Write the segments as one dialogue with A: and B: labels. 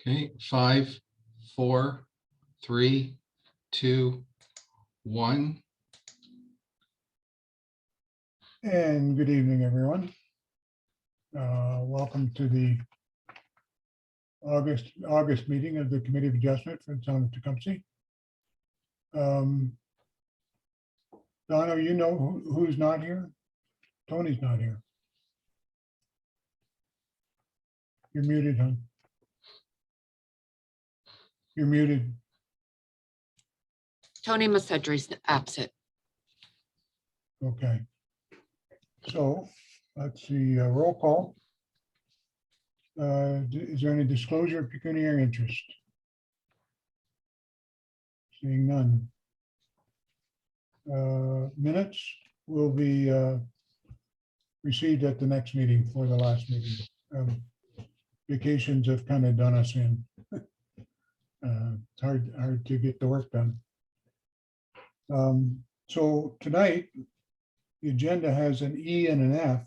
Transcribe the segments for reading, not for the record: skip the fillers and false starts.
A: Okay, 5, 4, 3, 2, 1.
B: And good evening, everyone. Welcome to the August meeting of the Committee of Adjustment for the Town of Tecumseh. Donna, you know who's not here? Tony's not here. You're muted, hon. You're muted.
C: Tony Masedri's absent.
B: Okay. So let's see, roll call. Is there any disclosure of pecuniary interest? Seeing none. Minutes will be received at the next meeting for the last meeting. Vacations have kind of done us in. It's hard to get the work done. So tonight, the agenda has an E and an F,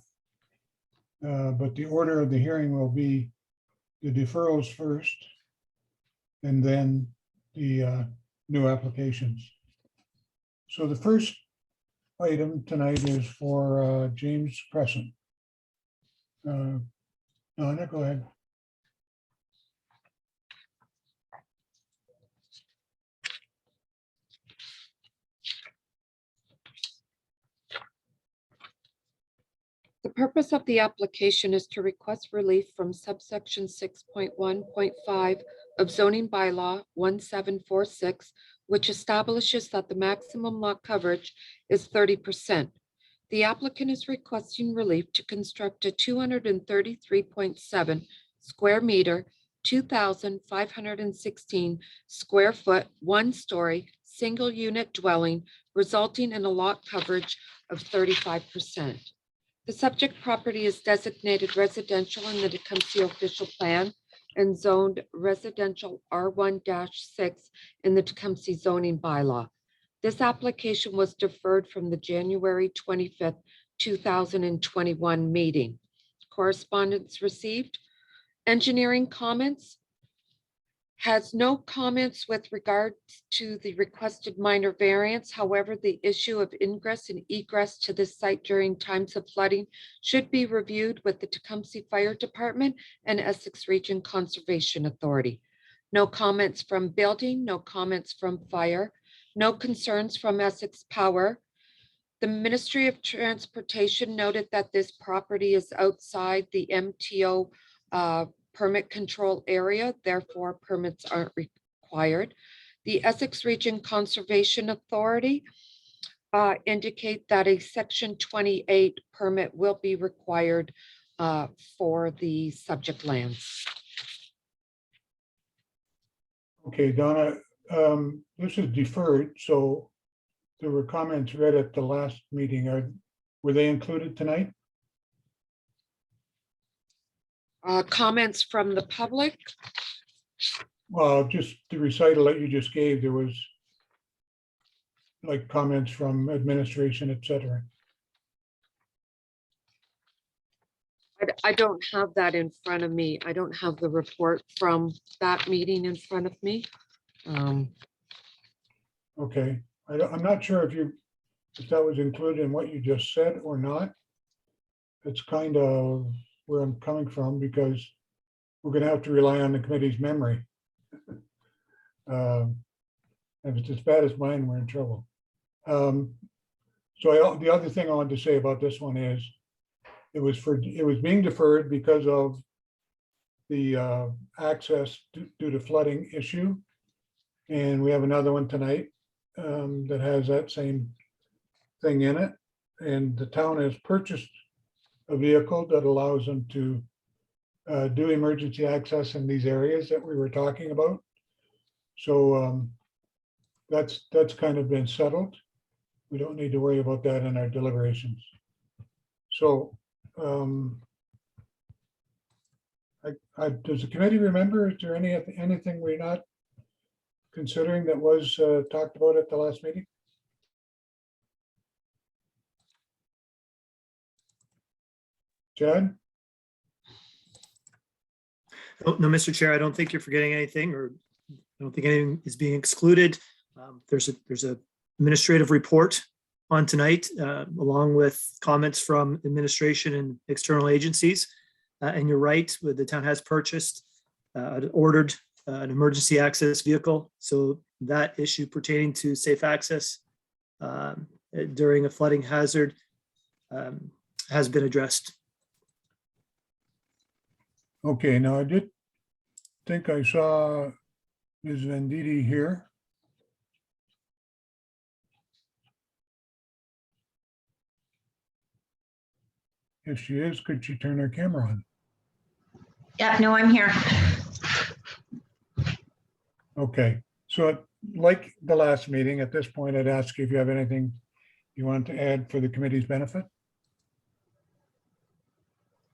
B: but the order of the hearing will be the deferrals first, and then the new applications. So the first item tonight is for James Crescent. Donna, go ahead.
C: The purpose of the application is to request relief from subsection 6.1.5 of zoning bylaw 1746, which establishes that the maximum lot coverage is 30%. The applicant is requesting relief to construct a 233.7 square meter, 2,516 square foot, one-story, single unit dwelling, resulting in a lot coverage of 35%. The subject property is designated residential in the Tecumseh official plan and zoned residential R1-6 in the Tecumseh zoning bylaw. This application was deferred from the January 25th, 2021 meeting. Correspondence received. Engineering comments. Has no comments with regard to the requested minor variance. However, the issue of ingress and egress to this site during times of flooding should be reviewed with the Tecumseh Fire Department and Essex Region Conservation Authority. No comments from building, no comments from fire, no concerns from Essex Power. The Ministry of Transportation noted that this property is outside the MTO permit control area, therefore permits aren't required. The Essex Region Conservation Authority indicate that a Section 28 permit will be required for the subject lands.
B: Okay, Donna, this is deferred, so there were comments read at the last meeting. Were they included tonight?
C: Comments from the public.
B: Well, just the recital that you just gave, there was like comments from administration, et cetera.
C: I don't have that in front of me. I don't have the report from that meeting in front of me.
B: Okay, I'm not sure if that was included in what you just said or not. It's kind of where I'm coming from, because we're going to have to rely on the committee's memory. If it's as bad as mine, we're in trouble. So the other thing I wanted to say about this one is it was being deferred because of the access due to flooding issue. And we have another one tonight that has that same thing in it. And the town has purchased a vehicle that allows them to do emergency access in these areas that we were talking about. So that's kind of been settled. We don't need to worry about that in our deliberations. So does the committee remember, is there anything we're not considering that was talked about at the last meeting? Chad?
D: No, Mr. Chair, I don't think you're forgetting anything, or I don't think anything is being excluded. There's a administrative report on tonight, along with comments from administration and external agencies. And you're right, the town has purchased, ordered an emergency access vehicle. So that issue pertaining to safe access during a flooding hazard has been addressed.
B: Okay, now I did think I saw Ms. Venditti here. If she is, could she turn her camera on?
E: Yep, no, I'm here.
B: Okay, so like the last meeting, at this point, I'd ask you if you have anything you want to add for the committee's benefit?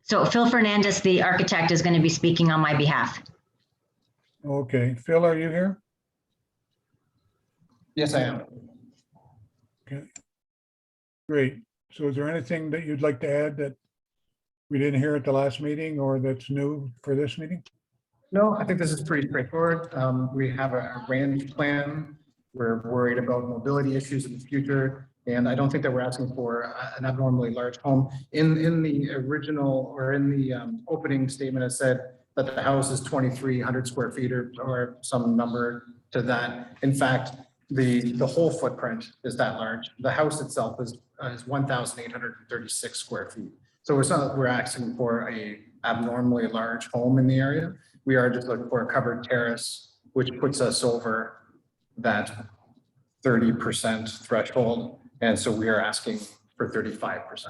E: So Phil Fernandez, the architect, is going to be speaking on my behalf.
B: Okay, Phil, are you here?
F: Yes, I am.
B: Okay, great. So is there anything that you'd like to add that we didn't hear at the last meeting or that's new for this meeting?
F: No, I think this is pretty straightforward. We have a range plan. We're worried about mobility issues in the future. And I don't think that we're asking for an abnormally large home. In the original or in the opening statement, it said that the house is 2,300 square feet or some number to that. In fact, the whole footprint is that large. The house itself is 1,836 square feet. So it's not that we're asking for a abnormally large home in the area. We are just looking for a covered terrace, which puts us over that 30% threshold. And so we are asking for 35%.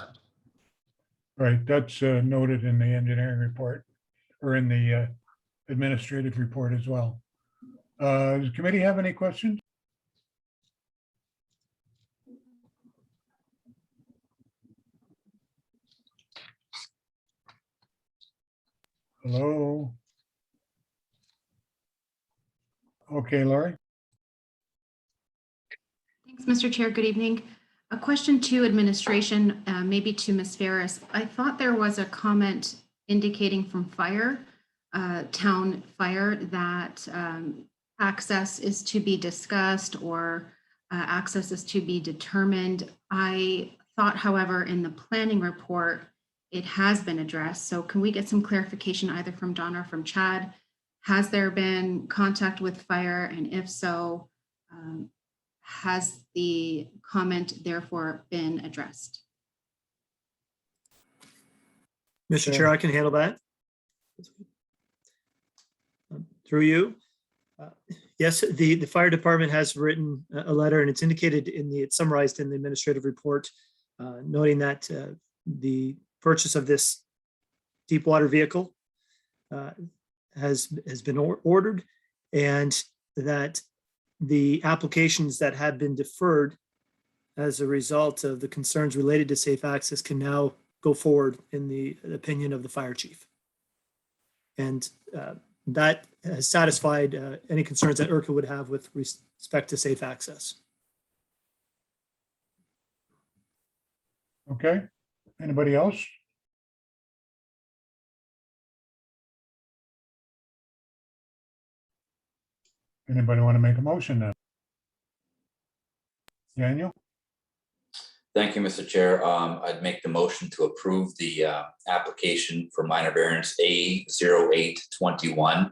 B: Right, that's noted in the engineering report or in the administrative report as well. Does the committee have any questions? Hello? Okay, Laurie?
G: Thanks, Mr. Chair. Good evening. A question to administration, maybe to Ms. Ferris. I thought there was a comment indicating from fire, town fire, that access is to be discussed or access is to be determined. I thought, however, in the planning report, it has been addressed. So can we get some clarification either from Donna or from Chad? Has there been contact with fire? And if so, has the comment therefore been addressed?
D: Mr. Chair, I can handle that. Through you. Yes, the fire department has written a letter, and it's indicated it's summarized in the administrative report, noting that the purchase of this deep water vehicle has been ordered, and that the applications that had been deferred as a result of the concerns related to safe access can now go forward in the opinion of the fire chief. And that has satisfied any concerns that IRCA would have with respect to safe access.
B: Okay, anybody else? Anybody want to make a motion then? Daniel?
H: Thank you, Mr. Chair. I'd make the motion to approve the application for minor variance A0821,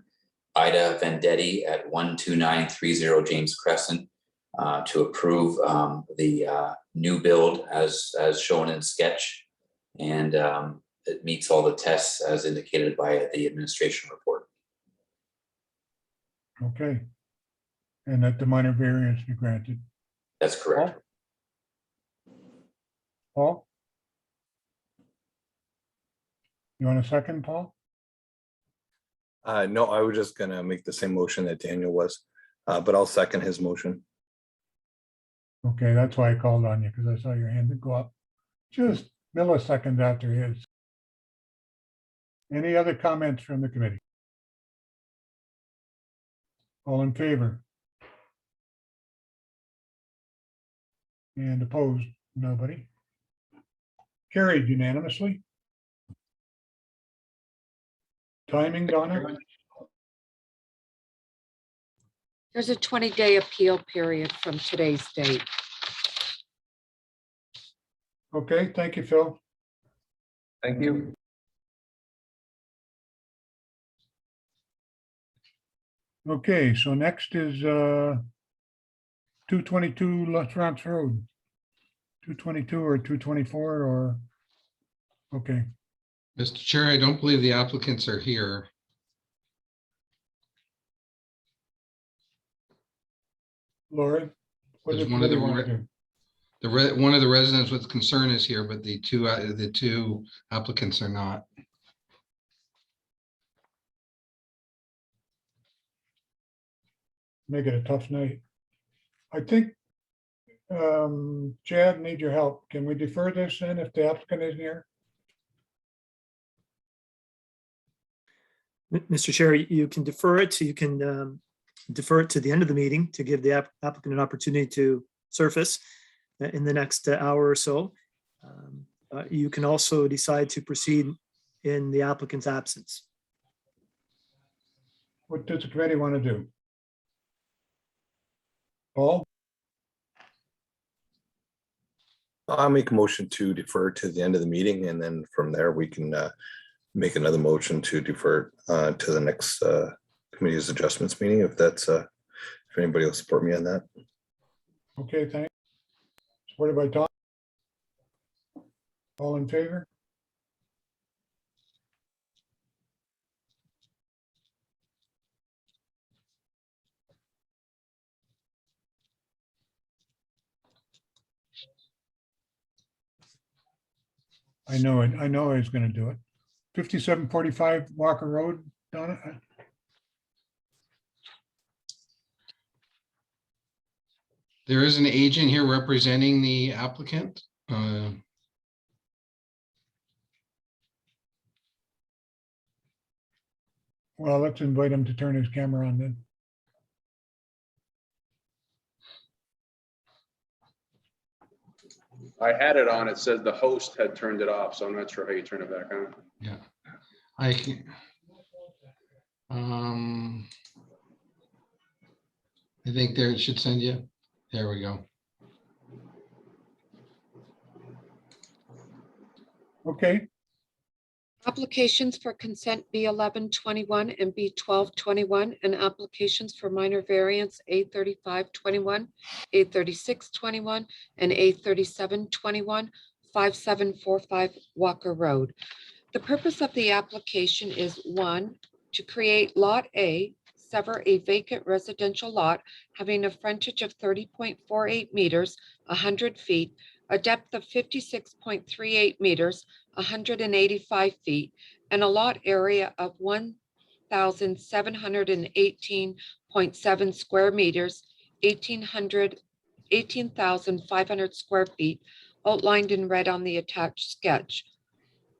H: Ida Vendetti at 12930 James Crescent, to approve the new build as shown in sketch. And it meets all the tests as indicated by the administration report.
B: Okay. And that the minor variance be granted.
H: That's correct.
B: Paul? You want a second, Paul?
I: No, I was just gonna make the same motion that Daniel was, but I'll second his motion.
B: Okay, that's why I called on you, because I saw your hand go up just milliseconds after his. Any other comments from the committee? All in favor? And opposed? Nobody. Carried unanimously. Timing, Donna?
C: There's a 20-day appeal period from today's date.
B: Okay, thank you, Phil.
F: Thank you.
B: Okay, so next is 222 La France Road. 222 or 224 or, okay,
A: Mr. Chair, I don't believe the applicants are here.
B: Lori? What
A: There's
B: does
A: one of
B: everybody
A: the
B: want to
A: re-
B: do?
A: One of the residents with concern is here, but the two applicants are not.
B: Make it a tough night. I think Chad, need your help. Can we defer this then if the applicant isn't here?
D: Mr. Chair, you can defer it. You can defer it to the end of the meeting to give the applicant an opportunity to surface in the next hour or so. You can also decide to proceed in the applicant's absence.
B: What does the committee want to do? Paul?
I: I'll make a motion to defer to the end of the meeting, and then from there we can make another motion to defer to the next committee's adjustments meeting, if that's if anybody will support me on that.
B: Okay, thanks. Supported by Tom. All in favor? I know it. I know I was going to do it. 5745 Walker Road, Donna.
A: There is an agent here representing the applicant.
B: Well, let's invite him to turn his camera on then.
J: I had it on. It said the host had turned it off, so I'm not sure how you turn it back on.
A: Yeah, I can. I think there, it should send you. There we go.
B: Okay,
C: Applications for consent B1121 and B1221, and applications for minor variance A3521, A3621, and A3721, 5745 Walker Road. The purpose of the application is, one, to create Lot A, sever a vacant residential lot having a frontage of 30.48 meters, 100 feet, a depth of 56.38 meters, 185 feet, and a lot area of 1,718.7 square meters, 18,500 square feet, outlined in red on the attached sketch.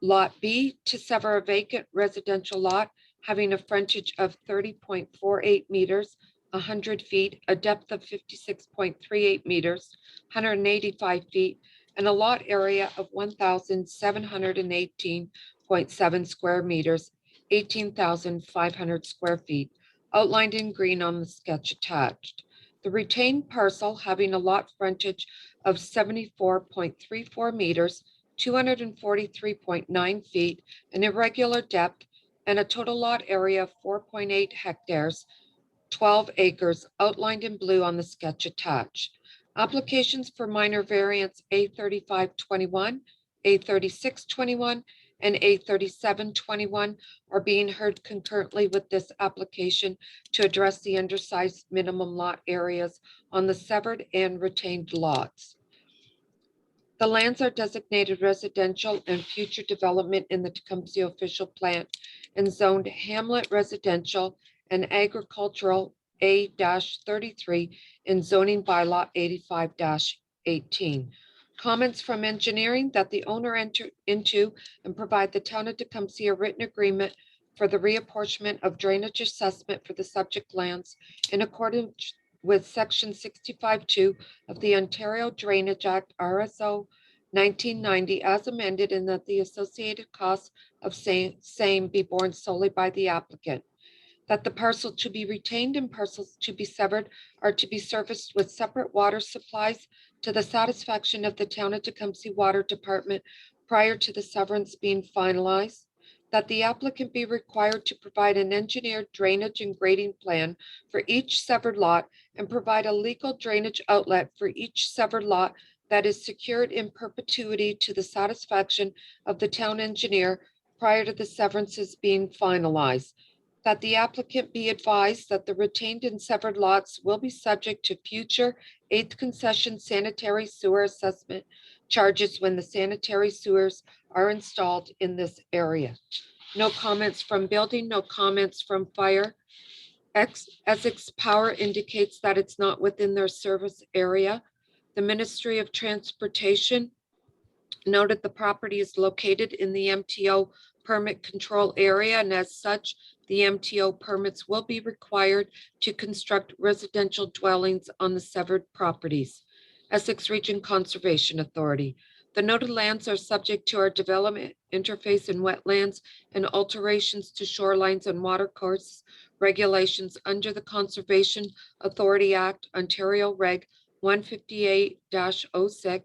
C: Lot B, to sever a vacant residential lot having a frontage of 30.48 meters, 100 feet, a depth of 56.38 meters, 185 feet, and a lot area of 1,718.7 square meters, 18,500 square feet, outlined in green on the sketch attached. The retained parcel having a lot frontage of 74.34 meters, 243.9 feet, an irregular depth, and a total lot area of 4.8 hectares, 12 acres, outlined in blue on the sketch attached. Applications for minor variance A3521, A3621, and A3721 are being heard concurrently with this application to address the undersized minimum lot areas on the severed and retained lots. The lands are designated residential and future development in the Tecumseh official plan and zoned hamlet residential and agricultural A-33 in zoning bylaw 85-18. Comments from engineering that the owner enter into and provide the town of Tecumseh a written agreement for the reapportionment of drainage assessment for the subject lands in accordance with section 65.2 of the Ontario Drainage Act, RSO 1990 as amended, and that the associated costs of same be borne solely by the applicant. That the parcel to be retained and parcels to be severed are to be serviced with separate water supplies to the satisfaction of the Town of Tecumseh Water Department prior to the severance being finalized. That the applicant be required to provide an engineered drainage and grading plan for each severed lot and provide a legal drainage outlet for each severed lot that is secured in perpetuity to the satisfaction of the town engineer prior to the severances being finalized. That the applicant be advised that the retained and severed lots will be subject to future eighth concession sanitary sewer assessment charges when the sanitary sewers are installed in this area. No comments from building, no comments from fire. Essex Power indicates that it's not within their service area. The Ministry of Transportation noted the property is located in the MTO permit control area, and as such, the MTO permits will be required to construct residential dwellings on the severed properties. Essex Region Conservation Authority. The noted lands are subject to our development interface in wetlands and alterations to shorelines and watercourses regulations under the Conservation Authority Act, Ontario Reg 158-06.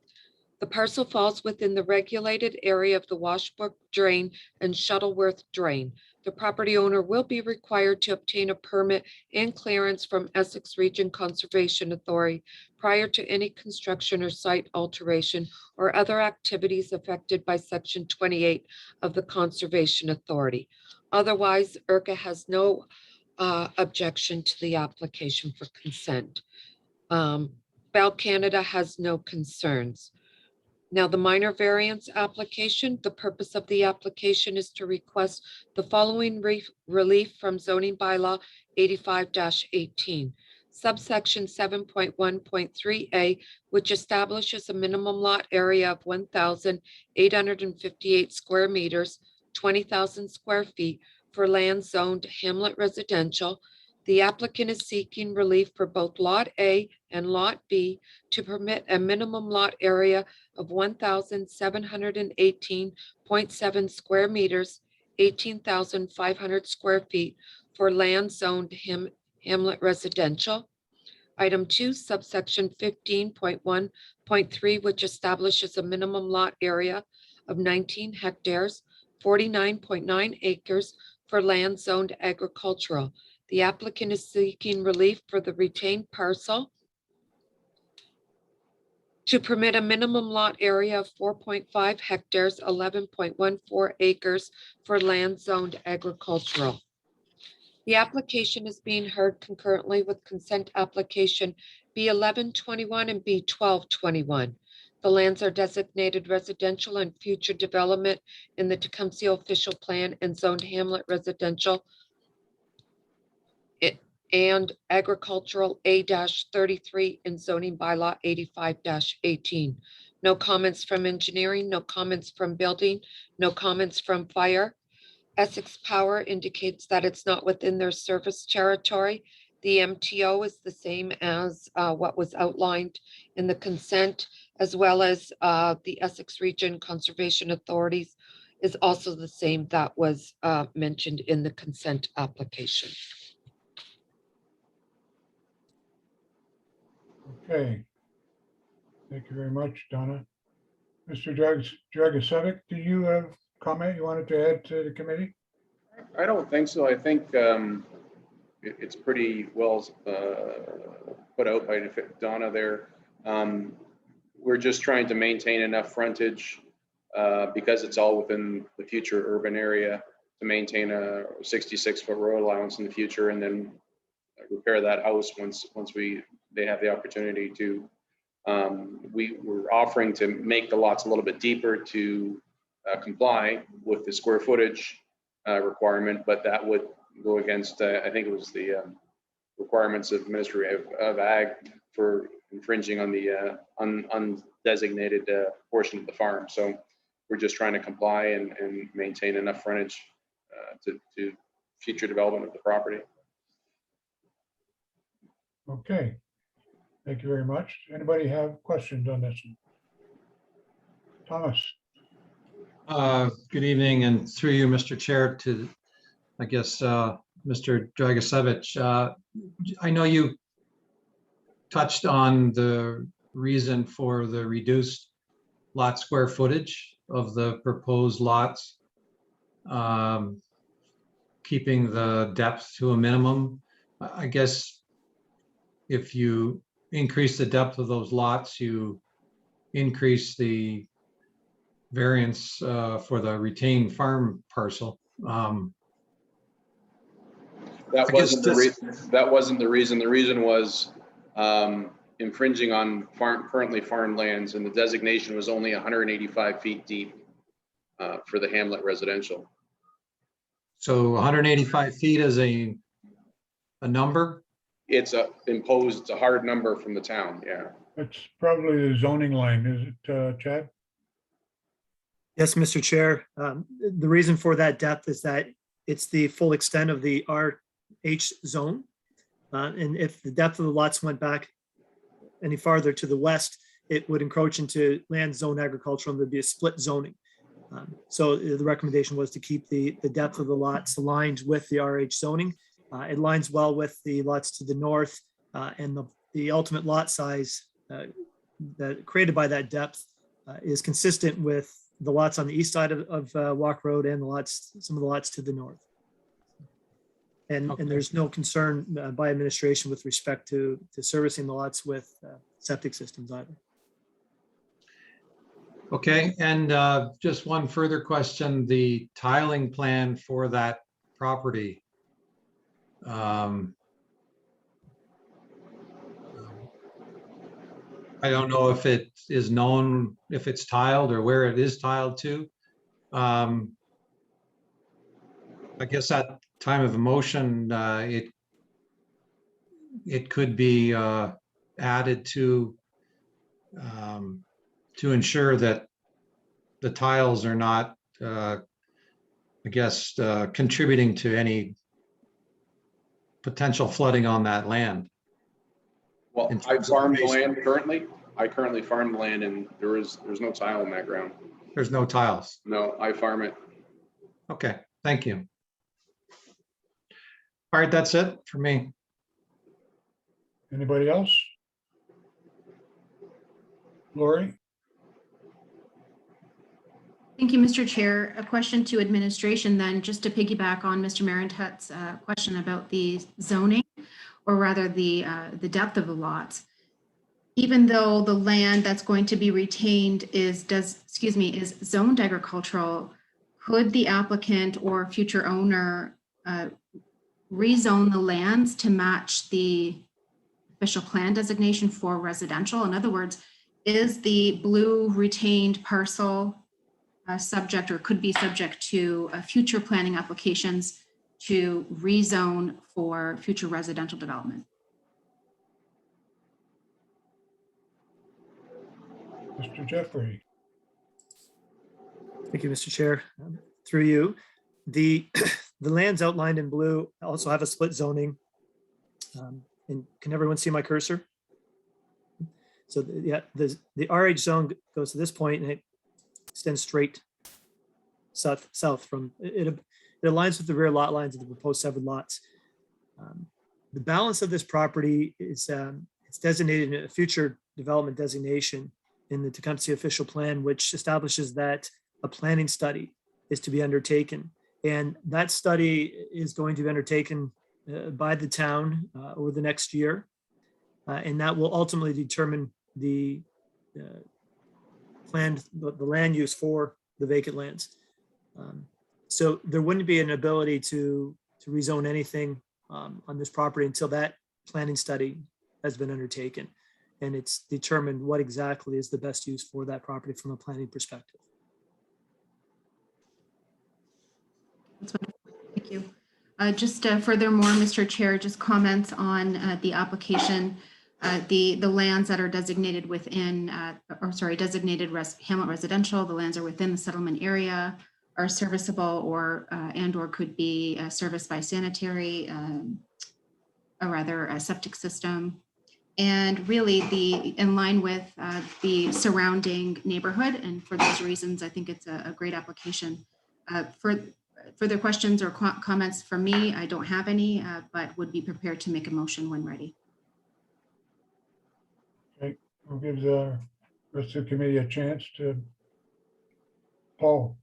C: The parcel falls within the regulated area of the Washbrook Drain and Shuttleworth Drain. The property owner will be required to obtain a permit and clearance from Essex Region Conservation Authority prior to any construction or site alteration or other activities affected by Section 28 of the Conservation Authority. Otherwise, ERCA has no objection to the application for consent. Bell Canada has no concerns. Now, the minor variance application, the purpose of the application is to request the following relief from zoning bylaw 85-18. Subsection 7.1.3A, which establishes a minimum lot area of 1,858 square meters, 20,000 square feet for land zoned hamlet residential. The applicant is seeking relief for both Lot A and Lot B to permit a minimum lot area of 1,718.7 square meters, 18,500 square feet for land zoned hamlet residential. Item 2, subsection 15.1.3, which establishes a minimum lot area of 19 hectares, 49.9 acres for land zoned agricultural. The applicant is seeking relief for the retained parcel to permit a minimum lot area of 4.5 hectares, 11.14 acres for land zoned agricultural. The application is being heard concurrently with consent application B1121 and B1221. The lands are designated residential and future development in the Tecumseh official plan and zoned hamlet residential and agricultural A-33 in zoning bylaw 85-18. No comments from engineering, no comments from building, no comments from fire. Essex Power indicates that it's not within their service territory. The MTO is the same as what was outlined in the consent, as well as the Essex Region Conservation Authorities is also the same that was mentioned in the consent application.
B: Okay. Thank you very much, Donna. Mr. Dragosevic, do you have comment you wanted to add to the committee?
J: I don't think so. I think it's pretty well put out by Donna there. We're just trying to maintain enough frontage because it's all within the future urban area to maintain a 66-foot road allowance in the future, and then repair that house once they have the opportunity to. We're offering to make the lots a little bit deeper to comply with the square footage requirement, but that would go against, I think it was the requirements of Ministry of Ag for infringing on the undesignated portion of the farm. So we're just trying to comply and maintain enough frontage to future development of the property.
B: Okay. Thank you very much. Anybody have questions on this one? Thomas,
K: Good evening, and through you, Mr. Chair, to, I guess, Mr. Dragisevich. I know you touched on the reason for the reduced lot square footage of the proposed lots, keeping the depth to a minimum. I guess if you increase the depth of those lots, you increase the variance for the retained farm parcel.
J: That
K: I guess
J: wasn't the
K: this-
J: reason. That wasn't the reason. The reason was infringing on currently farmed lands, and the designation was only 185 feet deep for the hamlet residential.
K: So 185 feet is a number?
J: It's imposed a hard number from the town, yeah.
B: that's probably the zoning line, is it, Chad?
D: Yes, Mr. Chair. The reason for that depth is that it's the full extent of the RH zone. And if the depth of the lots went back any farther to the west, it would encroach into land zone agricultural and there'd be a split zoning. So the recommendation was to keep the depth of the lots aligned with the RH zoning. It aligns well with the lots to the north and the ultimate lot size that created by that depth is consistent with the lots on the east side of Walk Road and some of the lots to the north. And
K: Okay.
D: there's no concern by administration with respect to servicing the lots with septic systems either.
K: Okay, and just one further question, the tiling plan for that property. I don't know if it is known, if it's tiled or where it is tiled to. I guess at time of motion, it could be added to ensure that the tiles are not, I guess, contributing to any potential flooding on that land.
J: Well,
K: In
J: I
K: terms of
J: farm the
K: basement.
J: land currently. I currently farm the land, and there's no tile in that ground.
K: There's no tiles.
J: No, I farm it.
K: Okay, thank you. All right, that's it for me.
B: Anybody else? Lori?
G: Thank you, Mr. Chair. A question to administration then, just to piggyback on Mr. Marantat's question about the zoning, or rather the depth of the lots. Even though the land that's going to be retained is zoned agricultural, could the applicant or future owner rezone the lands to match the official plan designation for residential? In other words, is the blue retained parcel subject or could be subject to future planning applications to rezone for future residential development?
B: Mr. Jeffrey?
D: Thank you, Mr. Chair. Through you, the lands outlined in blue also have a split zoning. And can everyone see my cursor? So yeah, the RH zone goes to this point and it extends straight south from it aligns with the rear lot lines of the proposed severed lots. The balance of this property is it's designated in a future development designation in the Tecumseh official plan, which establishes that a planning study is to be undertaken. And that study is going to be undertaken by the town over the next year. And that will ultimately determine the land use for the vacant lands. So there wouldn't be an ability to rezone anything on this property until that planning study has been undertaken. And it's determined what exactly is the best use for that property from a planning perspective.
G: Thank you. Just furthermore, Mr. Chair, just comments on the application, the lands that are designated within, designated Hamlet residential, the lands are within the settlement area, are serviceable or could be serviced by sanitary, or rather a septic system. and really in line with the surrounding neighborhood. And for those reasons, I think it's a great application. For further questions or comments from me, I don't have any, but would be prepared to make a motion when ready.
B: We'll give the rest of the committee a chance to. Paul,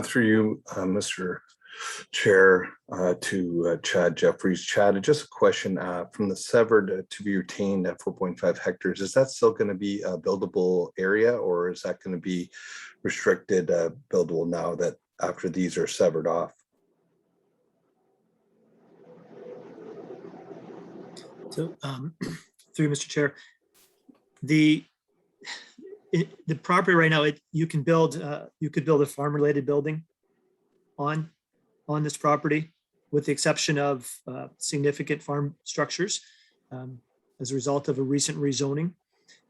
I: Through you, Mr. Chair, to Chad Jeffries. Chad, just a question from the severed to be retained at 4.5 hectares. Is that still going to be a buildable area, or is that going to be restricted buildable now that after these are severed off?
D: So through Mr. Chair, the property right now, you could build a farm related building on this property, with the exception of significant farm structures as a result of a recent rezoning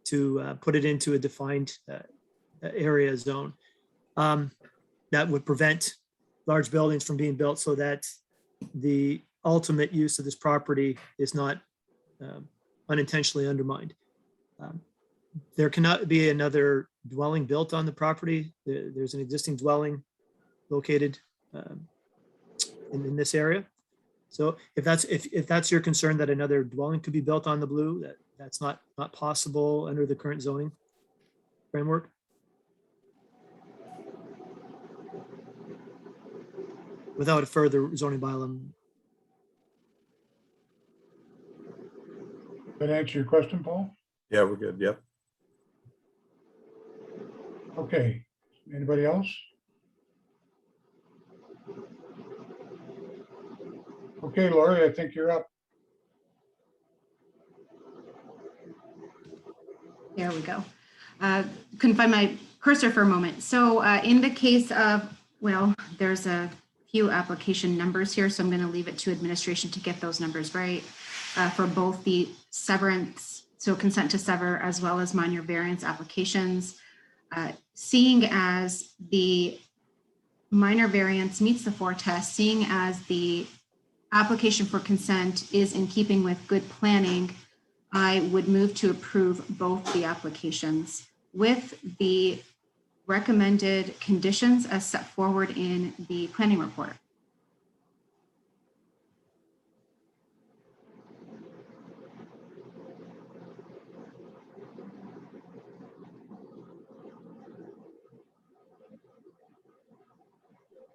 D: to put it into a defined area zone. That would prevent large buildings from being built, so that the ultimate use of this property is not unintentionally undermined. There cannot be another dwelling built on the property. There's an existing dwelling located in this area. So if that's your concern, that another dwelling could be built on the blue, that's not possible under the current zoning framework. Without a further zoning bylaw.
B: that answer your question, Paul?
I: Yeah, we're good. Yep.
B: Okay, anybody else? Okay, Lori, I think you're up.
G: There we go. Couldn't find my cursor for a moment. So in the case of, well, there's a few application numbers here, so I'm going to leave it to administration to get those numbers right for both the severance, so consent to sever, as well as minor variance applications. Seeing as the minor variance meets the 4 tests, seeing as the application for consent is in keeping with good planning, I would move to approve both the applications with the recommended conditions as set forward in the planning report.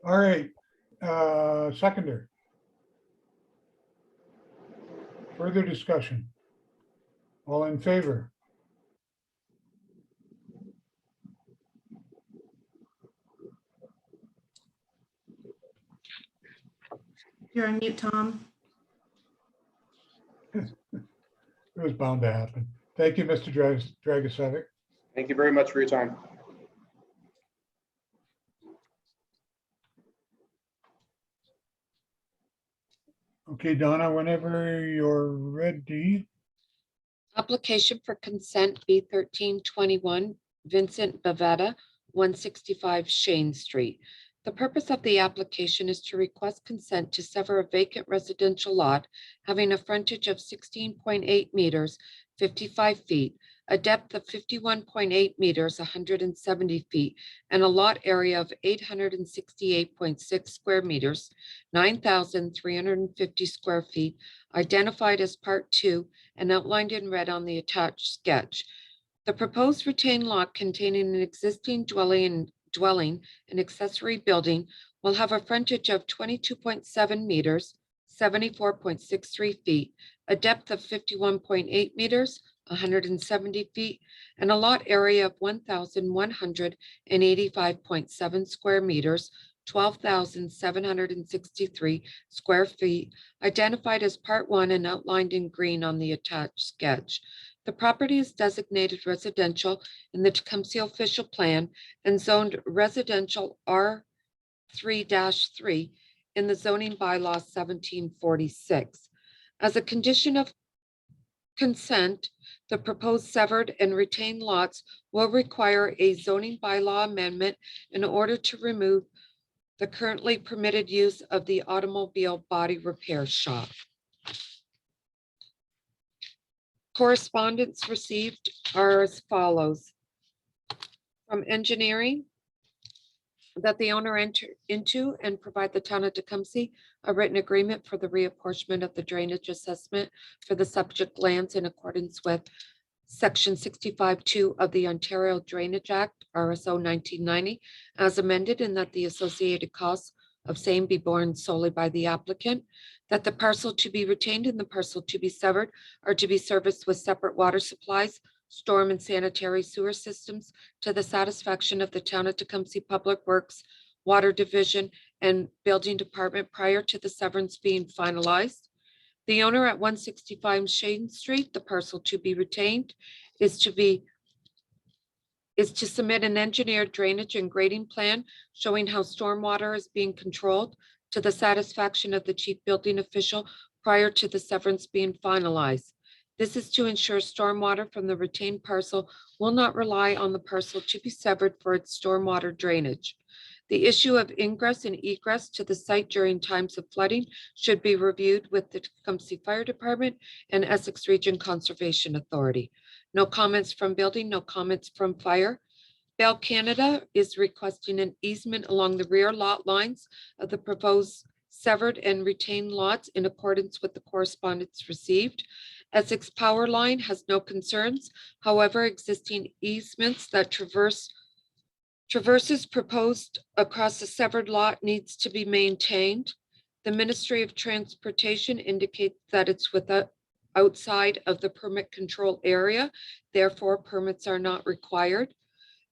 B: All right, seconder. Further discussion? All in favor?
G: You're on mute, Tom.
B: It was bound to happen. Thank you, Mr. Dragicevic.
J: Thank you very much for your time.
B: Okay, Donna, whenever you're ready.
C: Application for consent B1321, Vincent Bavetta, 165 Shane Street. The purpose of the application is to request consent to sever a vacant residential lot having a frontage of 16.8 meters, 55 feet, a depth of 51.8 meters, 170 feet, and a lot area of 868.6 square meters, 9,350 square feet, identified as Part 2 and outlined in red on the attached sketch. The proposed retained lot containing an existing dwelling and accessory building will have a frontage of 22.7 meters, 74.63 feet, a depth of 51.8 meters, 170 feet, and a lot area of 1,185.7 square meters, 12,763 square feet, identified as Part 1 and outlined in green on the attached sketch. The property is designated residential in the Tecumseh official plan and zoned residential R3-3 in the zoning bylaw 1746. As a condition of consent, the proposed severed and retained lots will require a zoning bylaw amendment in order to remove the currently permitted use of the automobile body repair shop. Correspondence received are as follows. From engineering, that the owner enter into and provide the town of Tecumseh a written agreement for the reapportionment of the drainage assessment for the subject lands in accordance with Section 65(2) of the Ontario Drainage Act, RSO 1990, as amended, and that the associated costs of same be borne solely by the applicant, that the parcel to be retained and the parcel to be severed are to be serviced with separate water supplies, storm and sanitary sewer systems to the satisfaction of the town of Tecumseh Public Works, Water Division, and Building Department prior to the severance being finalized. The owner at 165 Shane Street, the parcel to be retained, is to submit an engineered drainage and grading plan showing how stormwater is being controlled to the satisfaction of the chief building official prior to the severance being finalized. This is to ensure stormwater from the retained parcel will not rely on the parcel to be severed for its stormwater drainage. The issue of ingress and egress to the site during times of flooding should be reviewed with the Tecumseh Fire Department and Essex Region Conservation Authority. No comments from building, no comments from fire. Bell Canada is requesting an easement along the rear lot lines of the proposed severed and retained lots in accordance with the correspondence received. Essex Power Line has no concerns. However, existing easements that traverses proposed across the severed lot needs to be maintained. The Ministry of Transportation indicates that it's outside of the permit control area. Therefore, permits are not required.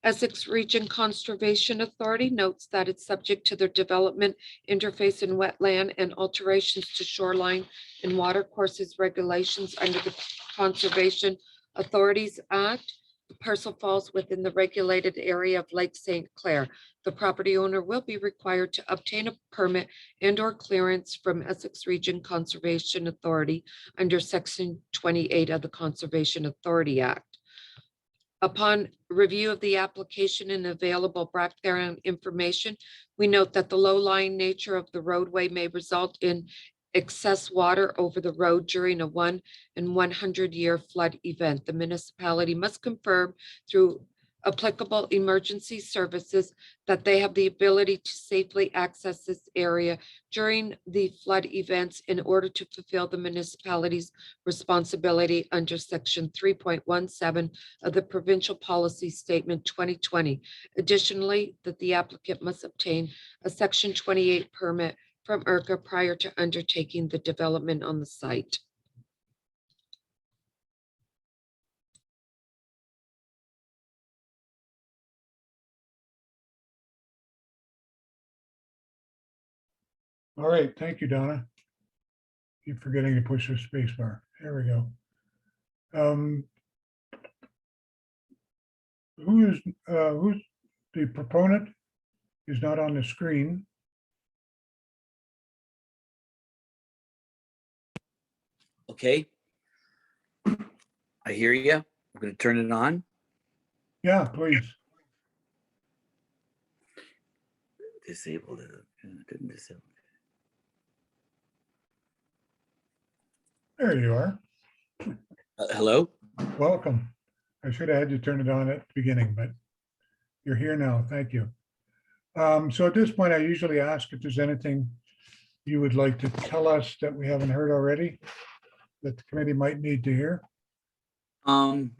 C: Essex Region Conservation Authority notes that it's subject to their development, interface and wetland and alterations to shoreline and water courses regulations under the Conservation Authorities Act. The parcel falls within the regulated area of Lake St. Clair. The property owner will be required to obtain a permit and/or clearance from Essex Region Conservation Authority under Section 28 of the Conservation Authority Act. Upon review of the application and available background information, we note that the low-lying nature of the roadway may result in excess water over the road during a 1 in 100-year flood event. The municipality must confirm through applicable emergency services that they have the ability to safely access this area during the flood events in order to fulfill the municipality's responsibility under Section 3.17 of the Provincial Policy Statement 2020. Additionally, that the applicant must obtain a Section 28 permit from IRCA prior to undertaking the development on the site.
B: All right, thank you, Donna. Keep forgetting to push the space bar. There we go. Who's the proponent? Is not on the screen.
L: Okay. I hear you. I'm going to turn it on.
B: Yeah, please.
L: Disabled it. Didn't disable.
B: There you are.
L: Hello?
B: Welcome. I should have had you turn it on at the beginning, but you're here now. Thank you. So at this point, I usually ask if there's anything you would like to tell us that we haven't heard already that the committee might need to hear.
L: I'm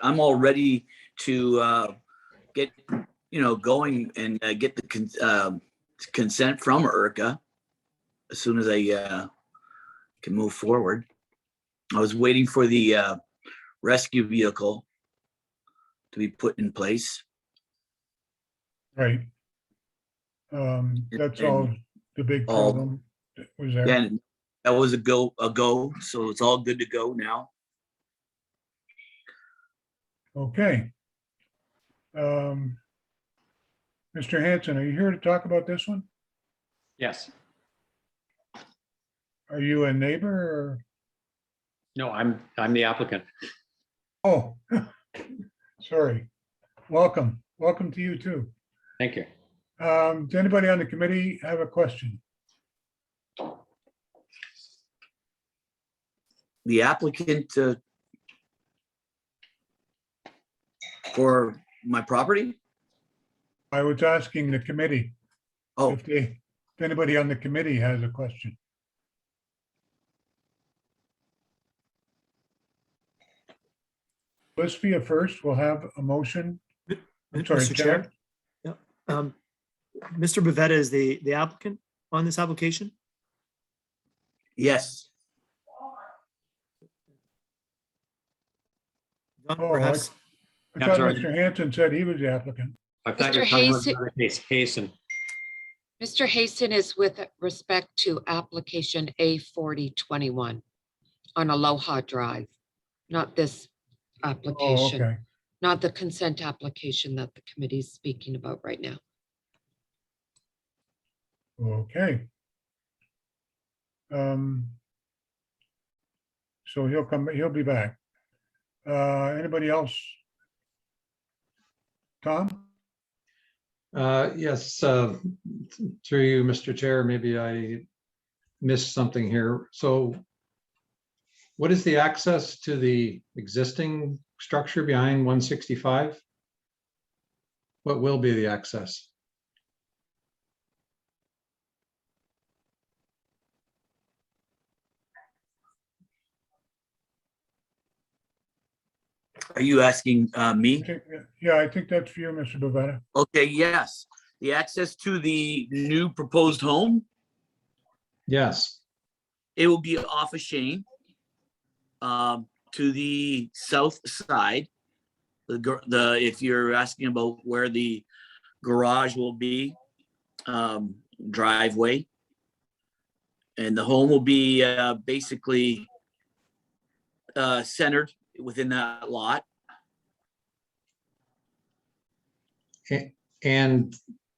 L: all ready to get going and get the consent from IRCA as soon as I can move forward. I was waiting for the rescue vehicle to be put in place.
B: Right. That's all the big problem that was there.
L: And that was a go, so it's all good to go now.
B: Okay. Mr. Hanson, are you here to talk about this one?
M: Yes.
B: Are you a neighbor or?
M: No, I'm the applicant.
B: Oh, sorry. Welcome. Welcome to you too.
M: Thank you.
B: Does anybody on the committee have a question?
L: The applicant for my property?
B: I was asking the committee
L: Oh,
B: if anybody on the committee has a question. Let's be a first. We'll have a motion. I'm sorry,
D: Mr. Chair. Yeah. Mr. Bavetta is the applicant on this application?
L: yes.
D: John,
B: Oh,
D: perhaps.
B: I
M: Yeah,
B: thought
M: sorry.
B: Mr. Hanson said he was the applicant.
M: I thought you
C: Mr.
M: were talking about
C: Hayes-
M: another case, Hasten.
C: Mr. Haston is with respect to application A4021 on Aloha Drive, not this
B: Oh,
C: application,
B: okay.
C: not the consent application that the committee is speaking about right now.
B: Okay. So he'll be back. Anybody else? Tom?
K: Yes, through you, Mr. Chair, maybe I missed something here. So what is the access to the existing structure behind 165? What will be the access?
L: Are you asking me?
B: Yeah, I think that's for you, Mr. Bavetta.
L: Okay, yes. The access to the new proposed home,
K: Yes,
L: it will be off of Shane to the south side. If you're asking about where the garage will be, driveway. And the home will be basically centered within that lot.
K: and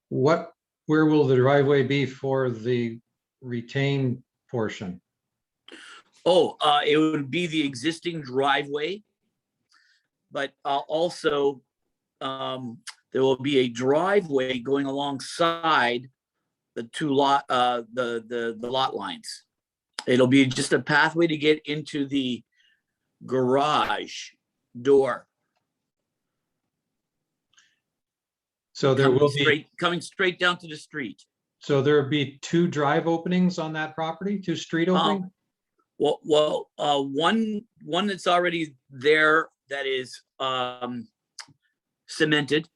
K: where will the driveway be for the retained portion?
L: Oh, it would be the existing driveway. But also, there will be a driveway going alongside the two lot, the lot lines. It'll be just a pathway to get into the garage door.
K: So there will be,
L: Coming straight down to the street.
K: so there will be two drive openings on that property, two street openings?
L: One that's already there that is cemented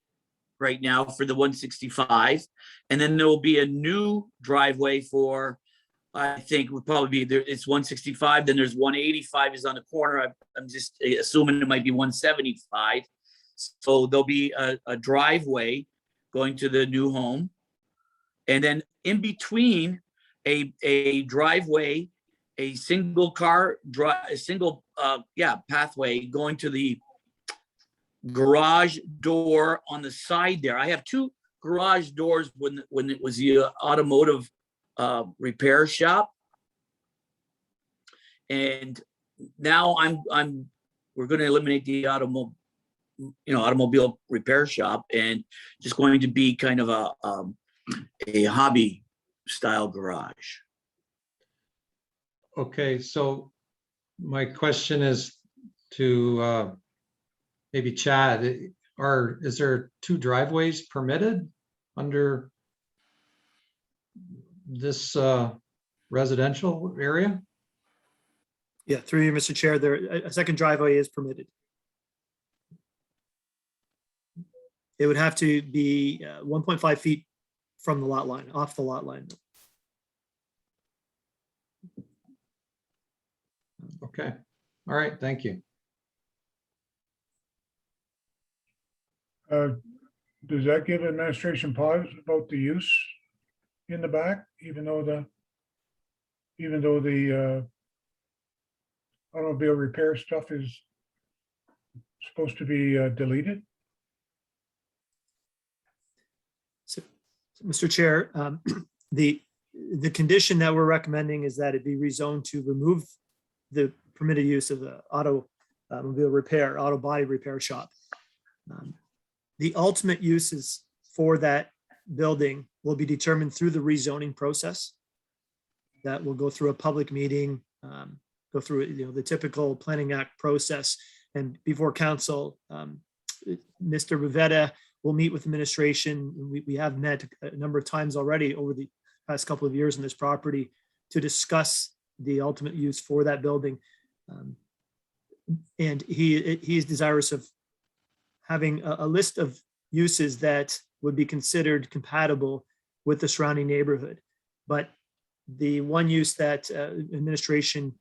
L: right now for the 165. And then there will be a new driveway for, I think would probably be there, it's 165, then there's 185 is on the corner. I'm just assuming it might be 175. So there'll be a driveway going to the new home. And then in between a driveway, a single car pathway going to the garage door on the side there. I have two garage doors when it was the automotive repair shop. And now we're going to eliminate the automobile repair shop and just going to be kind of a hobby style garage.
K: Okay, so my question is to maybe Chad, is there two driveways permitted under this residential area?
D: Yeah, through you, Mr. Chair, a second driveway is permitted. It would have to be 1.5 feet from the lot line, off the lot line.
K: Okay, all right, thank you.
B: Does that give administration pause about the use in the back, even though the automobile repair stuff is supposed to be deleted?
D: So, Mr. Chair, the condition that we're recommending is that it be rezoned to remove the permitted use of the automobile repair, auto body repair shop. The ultimate uses for that building will be determined through the rezoning process. That will go through a public meeting, go through, the typical Planning Act process. And before council, Mr. Rivetta will meet with administration. We have met a number of times already over the past couple of years in this property to discuss the ultimate use for that building. And he is desirous of having a list of uses that would be considered compatible with the surrounding neighborhood. But the one use that administration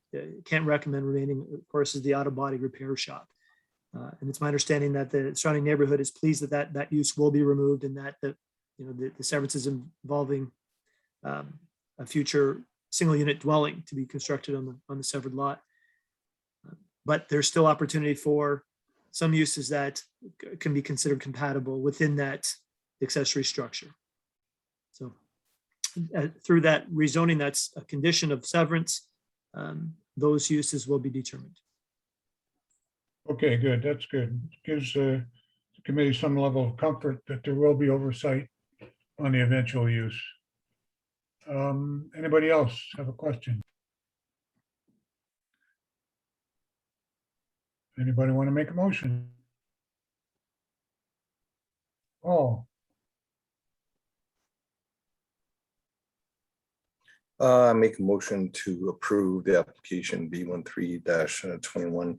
D: can't recommend remaining, of course, is the auto body repair shop. And it's my understanding that the surrounding neighborhood is pleased that that use will be removed, and that the severance is involving a future single unit dwelling to be constructed on the severed lot. But there's still opportunity for some uses that can be considered compatible within that accessory structure. So through that rezoning, that's a condition of severance. Those uses will be determined.
B: Okay, good. That's good. Gives the committee some level of comfort that there will be oversight on the eventual use. Anybody else have a question? Anybody want to make a motion? Oh,
I: Make a motion to approve the application B13-21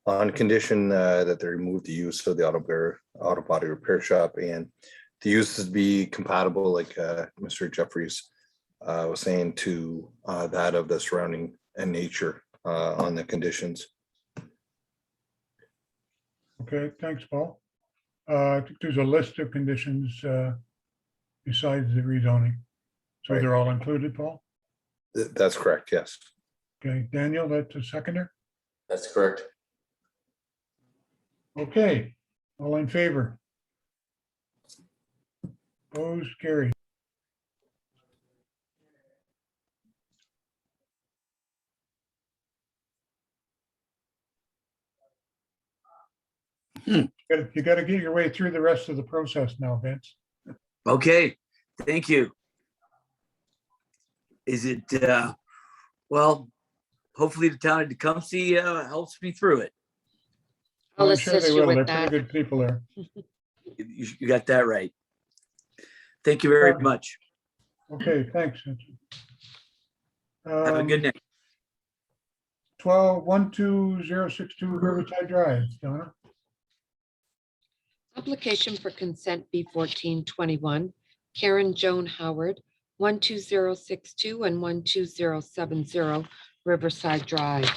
I: on condition that they remove the use of the auto body repair shop, and the uses be compatible, like Mr. Jeffries was saying, to that of the surrounding and nature on the conditions.
B: okay. Thanks, Paul. I think there's a list of conditions besides the rezoning. So
I: Right.
B: they're all included, Paul?
I: That's correct, yes.
B: Okay, Daniel, that's a seconder?
H: That's correct.
B: Okay, all in favor? Opposed, carried. You got to get your way through the rest of the process now, Vince.
L: Okay, thank you. Is it, well, hopefully the town of Tecumseh helps me through it.
C: I'll
B: I'm sure they
C: assist you
B: will. They're
C: with
B: pretty
C: that.
B: good people there.
L: You got that right. Thank you very much.
B: Okay, thanks.
L: Have a good night.
B: 12062 Riverside Drive, Donna.
C: Application for consent B1421, Karen Joan Howard, 12062 and 12070 Riverside Drive.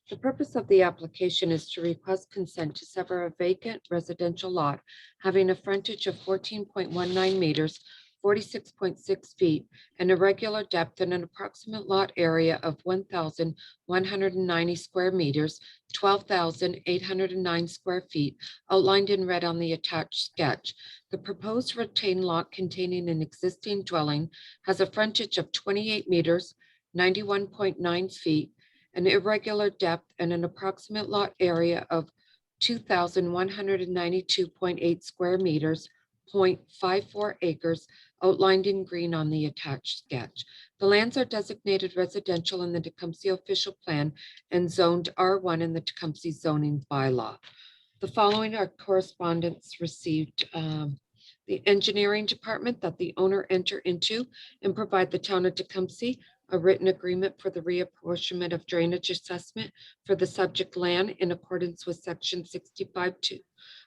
C: The purpose of the application is to request consent to sever a vacant residential lot having a frontage of 14.19 meters, 46.6 feet, and a regular depth and an approximate lot area of 1,190 square meters, 12,809 square feet, outlined in red on the attached sketch. The proposed retained lot containing an existing dwelling has a frontage of 28 meters, 91.9 feet, an irregular depth, and an approximate lot area of 2,192.8 square meters, 0.54 acres, outlined in green on the attached sketch. The lands are designated residential in the Tecumseh official plan and zoned R1 in the Tecumseh zoning bylaw. The following are correspondence received. The engineering department that the owner enter into and provide the town of Tecumseh a written agreement for the reapportionment of drainage assessment for the subject land in accordance with section 65(2)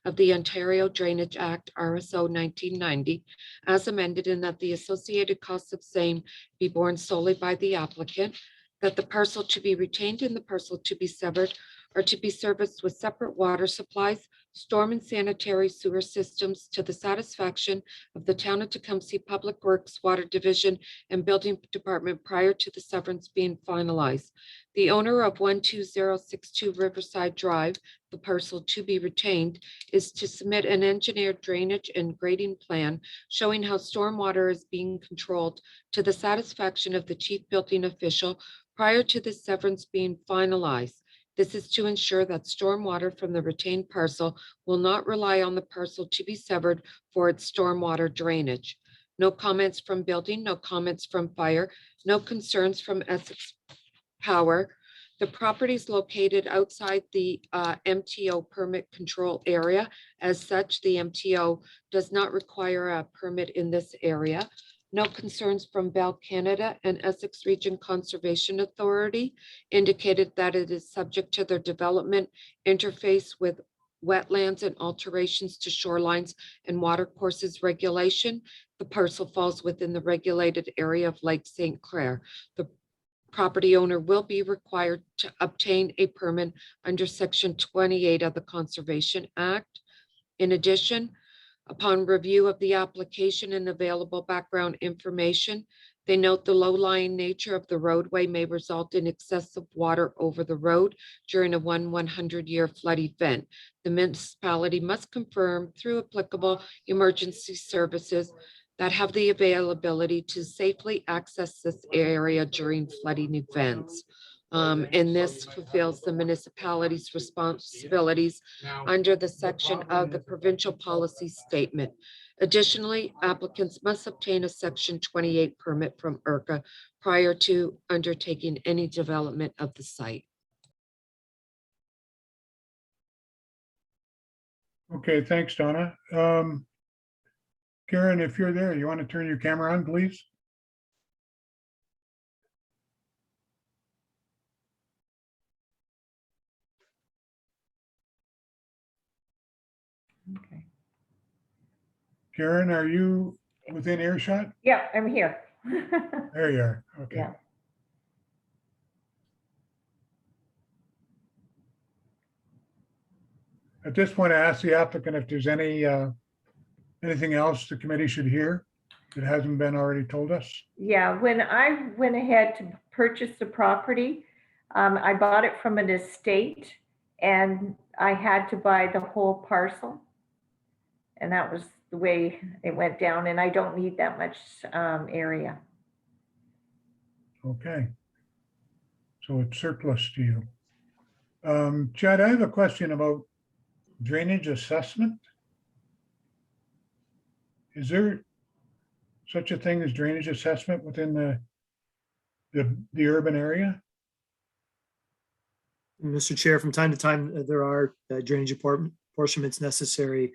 C: of the Ontario Drainage Act, RSO 1990, as amended, and that the associated costs of same be borne solely by the applicant, that the parcel to be retained and the parcel to be severed are to be serviced with separate water supplies, storm and sanitary sewer systems to the satisfaction of the town of Tecumseh Public Works, Water Division, and Building Department prior to the severance being finalized. The owner of 12062 Riverside Drive, the parcel to be retained, is to submit an engineered drainage and grading plan showing how stormwater is being controlled to the satisfaction of the chief building official prior to the severance being finalized. This is to ensure that stormwater from the retained parcel will not rely on the parcel to be severed for its stormwater drainage. No comments from building, no comments from fire, no concerns from Essex Power. The property is located outside the MTO permit control area. As such, the MTO does not require a permit in this area. No concerns from Bell Canada and Essex Region Conservation Authority indicated that it is subject to their development interface with wetlands and alterations to shorelines and watercourses regulation. The parcel falls within the regulated area of Lake St. Clair. The property owner will be required to obtain a permit under Section 28 of the Conservation Act. In addition, upon review of the application and available background information, they note the low-lying nature of the roadway may result in excessive water over the road during a 100-year flood event. The municipality must confirm through applicable emergency services that have the availability to safely access this area during flooding events. And this fulfills the municipality's responsibilities under the section of the provincial policy statement. Additionally, applicants must obtain a Section 28 permit from IRCA prior to undertaking any development of the site.
B: Okay, thanks, Donna. Karen, if you're there, you want to turn your camera on, please?
N: Okay.
B: Karen, are you within earshot?
N: Yeah, I'm here.
B: There you are. Okay.
N: Yeah.
B: At this point, I ask the applicant if there's anything else the committee should hear that hasn't been already told us.
N: Yeah, when I went ahead to purchase the property, I bought it from an estate and I had to buy the whole parcel. And that was the way it went down, and I don't need that much area.
B: Okay. So it's surplus to you. Chad, I have a question about drainage assessment. Is there such a thing as drainage assessment within the urban area?
D: Mr. Chair, from time to time, there are drainage apportionments necessary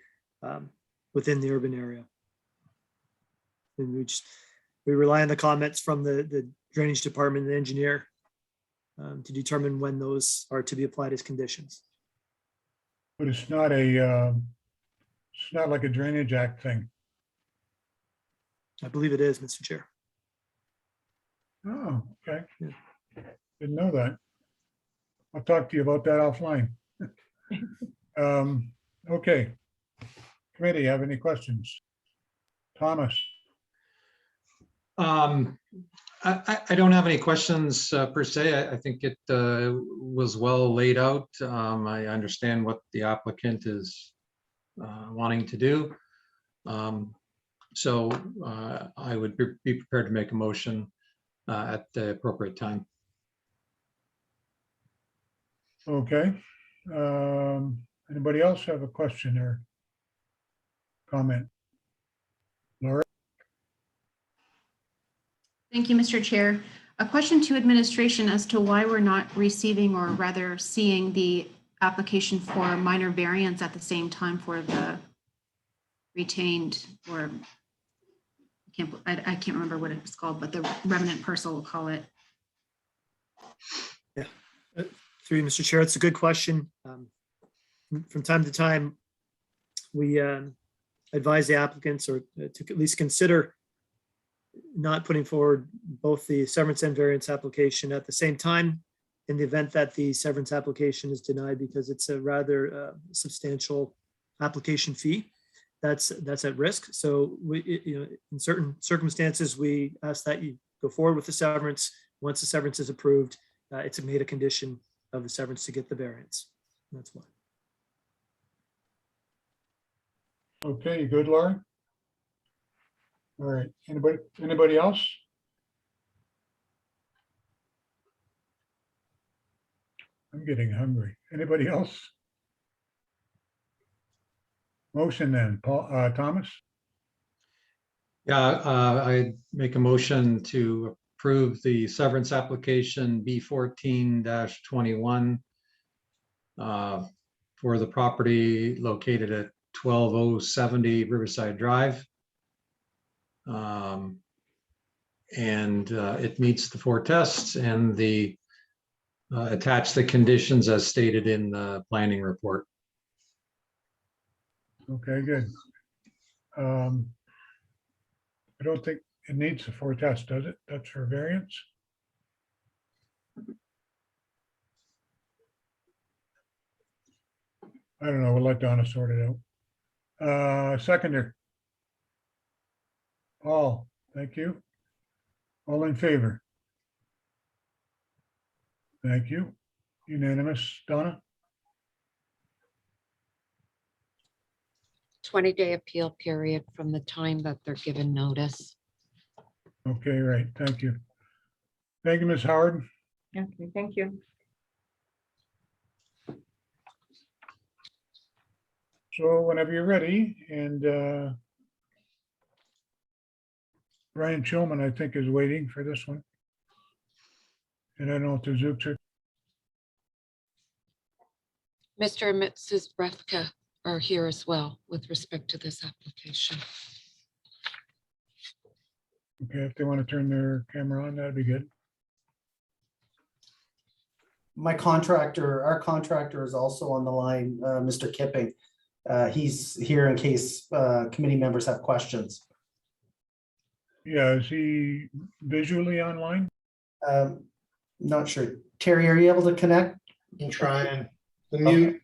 D: within the urban area. And we rely on the comments from the drainage department and the engineer to determine when those are to be applied as conditions.
B: But it's not like a Drainage Act thing.
D: I believe it is, Mr. Chair.
B: Oh, okay.
D: Yeah.
B: Didn't know that. I'll talk to you about that offline. Okay. Committee, have any questions? Thomas?
K: I don't have any questions per se. I think it was well laid out. I understand what the applicant is wanting to do. So I would be prepared to make a motion at the appropriate time.
B: Okay. Anybody else have a question or comment? Laura?
G: Thank you, Mr. Chair. A question to administration as to why we're not receiving, or rather seeing, the application for minor variance at the same time for the retained, or I can't remember what it's called, but the remnant parcel, we'll call it.
D: Yeah, through you, Mr. Chair, it's a good question. From time to time, we advise the applicants or to at least consider not putting forward both the severance and variance application at the same time in the event that the severance application is denied because it's a rather substantial application fee that's at risk. So we, in certain circumstances, we ask that you go forward with the severance. Once the severance is approved, it's made a condition of the severance to get the variance. That's why.
B: Okay, you good, Laura? All right, anybody else? I'm getting hungry. Anybody else? Motion then, Paul, Thomas?
K: Yeah, I make a motion to approve the severance application B14-21 for the property located at 12070 Riverside Drive. And it meets the 4 tests and the attach the conditions as stated in the planning report.
B: Okay, good. I don't think it needs the 4 tests, does it? That's for variance? I don't know. We'll let Donna sort it out. Seconder. Paul, thank you. All in favor? Thank you. Unanimous. Donna?
C: 20-day appeal period from the time that they're given notice.
B: Okay, right. Thank you. Thank you, Ms. Howard.
N: Okay, thank you.
B: So whenever you're ready, and Brian Chilman, I think, is waiting for this one. And I don't know if the Zooks are,
C: Mr. and Mrs. Brefka are here as well with respect to this application.
B: okay, if they want to turn their camera on, that'd be good.
O: My contractor, our contractor is also on the line, Mr. Kipping. He's here in case committee members have questions.
B: Yeah, is he visually online?
O: Not sure. Terry, are you able to connect?
P: I'm trying. The
O: Okay.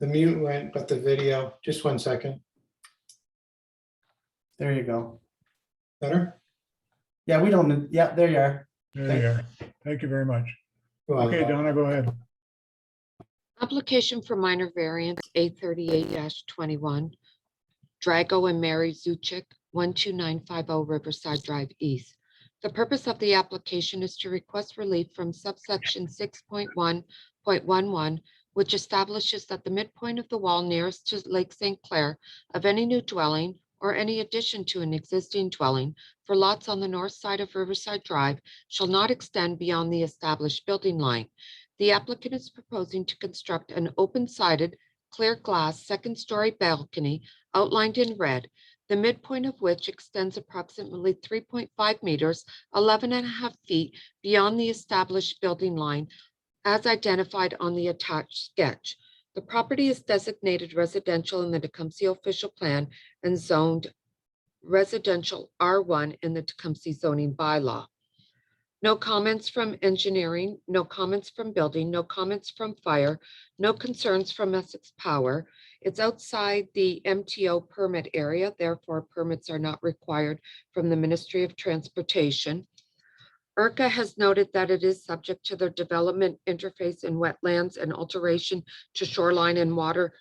P: mute went, but the video, just 1 second.
O: There you go.
P: Better?
O: Yeah, we don't, yeah, there you are.
B: There you are. Thank you very much.
P: Well,
B: Okay, Donna, go ahead.
C: Application for minor variance A38-21, Drago and Mary Zuchik, 12950 Riverside Drive East. The purpose of the application is to request relief from subsection 6.1.11, which establishes that the midpoint of the wall nearest to Lake St. Clair of any new dwelling or any addition to an existing dwelling for lots on the north side of Riverside Drive shall not extend beyond the established building line. The applicant is proposing to construct an open-sided, clear glass second-story balcony outlined in red, the midpoint of which extends approximately 3.5 meters, 11.5 feet beyond the established building line as identified on the attached sketch. The property is designated residential in the Tecumseh official plan and zoned residential R1 in the Tecumseh zoning bylaw. No comments from engineering, no comments from building, no comments from fire, no concerns from Essex Power. It's outside the MTO permit area, therefore permits are not required from the Ministry of Transportation. IRCA has noted that it is subject to their development interface in wetlands and alteration to shoreline and water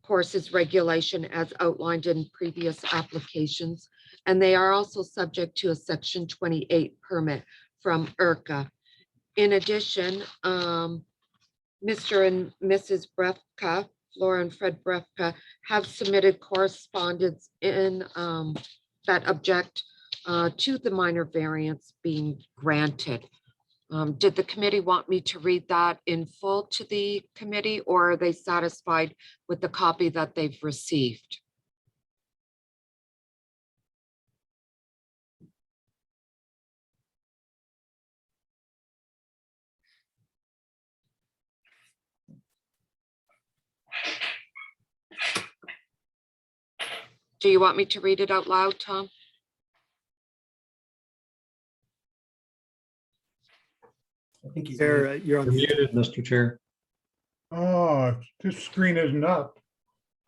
C: courses regulation as outlined in previous applications. And they are also subject to a Section 28 permit from IRCA. In addition, Mr. and Mrs. Brefka, Flora and Fred Brefka, have submitted correspondence in that object to the minor variance being granted. Did the committee want me to read that in full to the committee, or are they satisfied with the copy that they've received? Do you want me to read it out loud, Tom?
O: I think he's
D: There, you're on
K: You're
D: mute.
K: muted, Mr. Chair.
B: Oh, this screen isn't up.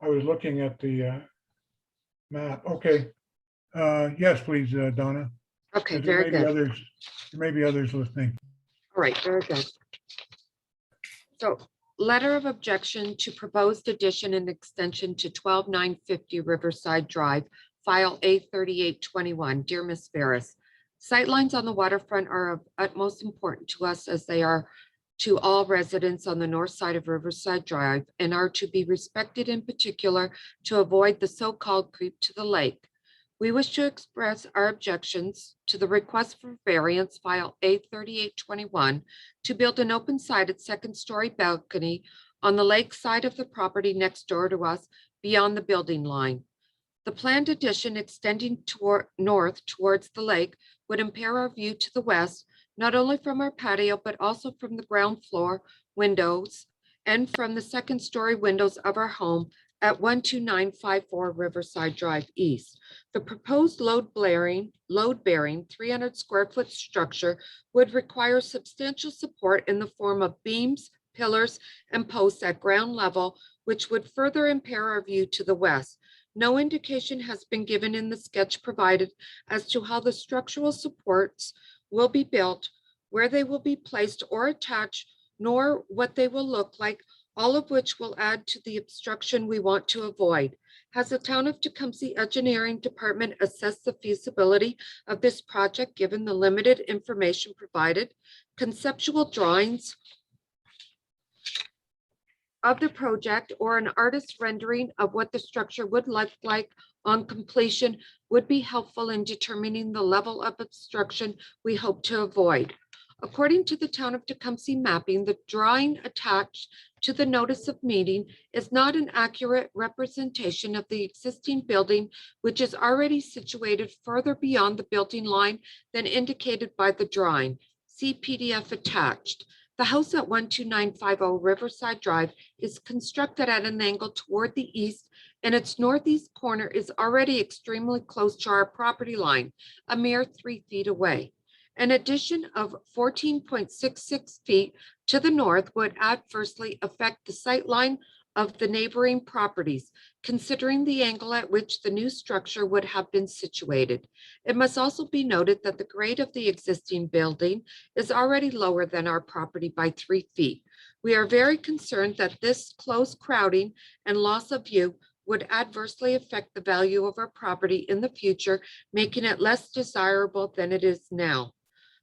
B: I was looking at the map. Okay. Yes, please, Donna.
C: Okay,
B: There
C: very
B: may be
C: good.
B: others. There may be others listening.
C: All right, very good. So letter of objection to proposed addition and extension to 12950 Riverside Drive, file A3821. Dear Ms. Ferris, sightlines on the waterfront are of utmost importance to us as they are to all residents on the north side of Riverside Drive and are to be respected in particular to avoid the so-called creep to the lake. We wish to express our objections to the request for variance file A3821 to build an open-sided second-story balcony on the lake side of the property next door to us beyond the building line. The planned addition extending north towards the lake would impair our view to the west, not only from our patio, but also from the ground floor windows and from the second-story windows of our home at 12954 Riverside Drive East. The proposed load-bearing 300 square foot structure would require substantial support in the form of beams, pillars, and posts at ground level, which would further impair our view to the west. No indication has been given in the sketch provided as to how the structural supports will be built, where they will be placed or attached, nor what they will look like, all of which will add to the obstruction we want to avoid. Has the Town of Tecumseh Engineering Department assessed the feasibility of this project given the limited information provided? Conceptual drawings of the project or an artist's rendering of what the structure would look like on completion would be helpful in determining the level of obstruction we hope to avoid. According to the Town of Tecumseh mapping, the drawing attached to the notice of meeting is not an accurate representation of the existing building, which is already situated further beyond the building line than indicated by the drawing. See PDF attached. The house at 12950 Riverside Drive is constructed at an angle toward the east, and its northeast corner is already extremely close to our property line, a mere 3 feet away. An addition of 14.66 feet to the north would adversely affect the sight line of the neighboring properties, considering the angle at which the new structure would have been situated. It must also be noted that the grade of the existing building is already lower than our property by 3 feet. We are very concerned that this close crowding and loss of view would adversely affect the value of our property in the future, making it less desirable than it is now.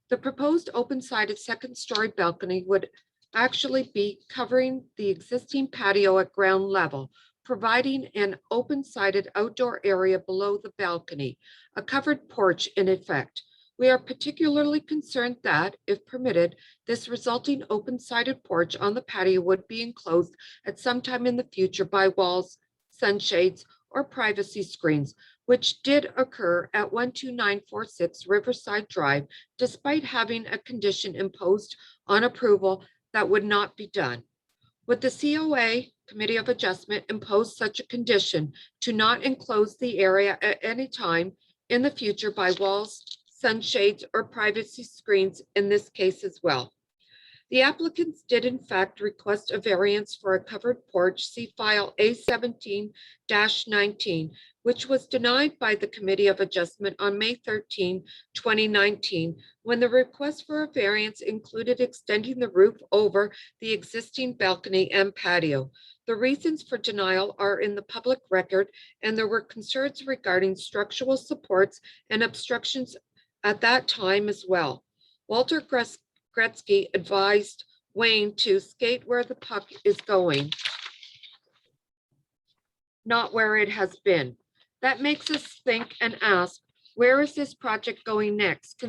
C: The proposed open-sided second-story balcony would actually be covering the existing patio at ground level, providing an open-sided outdoor area below the balcony, a covered porch in effect. We are particularly concerned that, if permitted, this resulting open-sided porch on the patio would be enclosed at some time in the future by walls, sunshades, or privacy screens, which did occur at 12946 Riverside Drive, despite having a condition imposed on approval that would not be done. Would the COA, Committee of Adjustment, impose such a condition to not enclose the area at any time in the future by walls, sunshades, or privacy screens in this case as well? The applicants did in fact request a variance for a covered porch, see file A17-19, which was denied by the Committee of Adjustment on May 13, 2019, when the request for a variance included extending the roof over the existing balcony and patio. The reasons for denial are in the public record, and there were concerns regarding structural supports and obstructions at that time as well. Walter Gretzky advised Wayne to skate where the puck is going, not where it has been. That makes us think and ask, where is this project going next?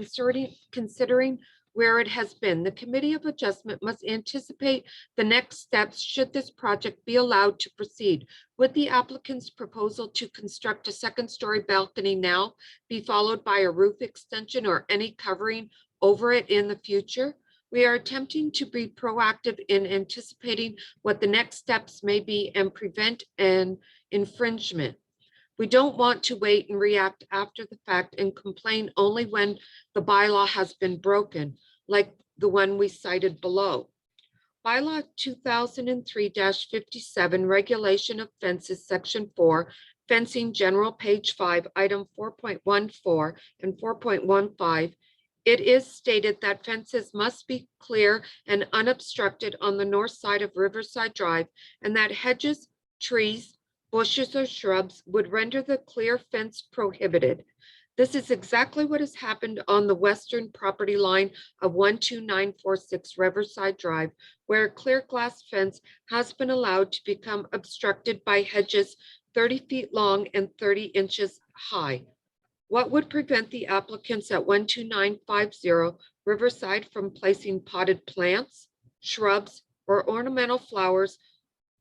C: Considering where it has been, the Committee of Adjustment must anticipate the next steps should this project be allowed to proceed. Would the applicant's proposal to construct a second-story balcony now be followed by a roof extension or any covering over it in the future? We are attempting to be proactive in anticipating what the next steps may be and prevent an infringement. We don't want to wait and react after the fact and complain only when the bylaw has been broken, like the one we cited below. Bylaw 2003-57, Regulation of Fences, Section 4, Fencing General, page 5, item 4.14 and 4.15. It is stated that fences must be clear and unobstructed on the north side of Riverside Drive, and that hedges, trees, bushes, or shrubs would render the clear fence prohibited. This is exactly what has happened on the western property line of 12946 Riverside Drive, where a clear glass fence has been allowed to become obstructed by hedges 30 feet long and 30 inches high. What would prevent the applicants at 12950 Riverside from placing potted plants, shrubs, or ornamental flowers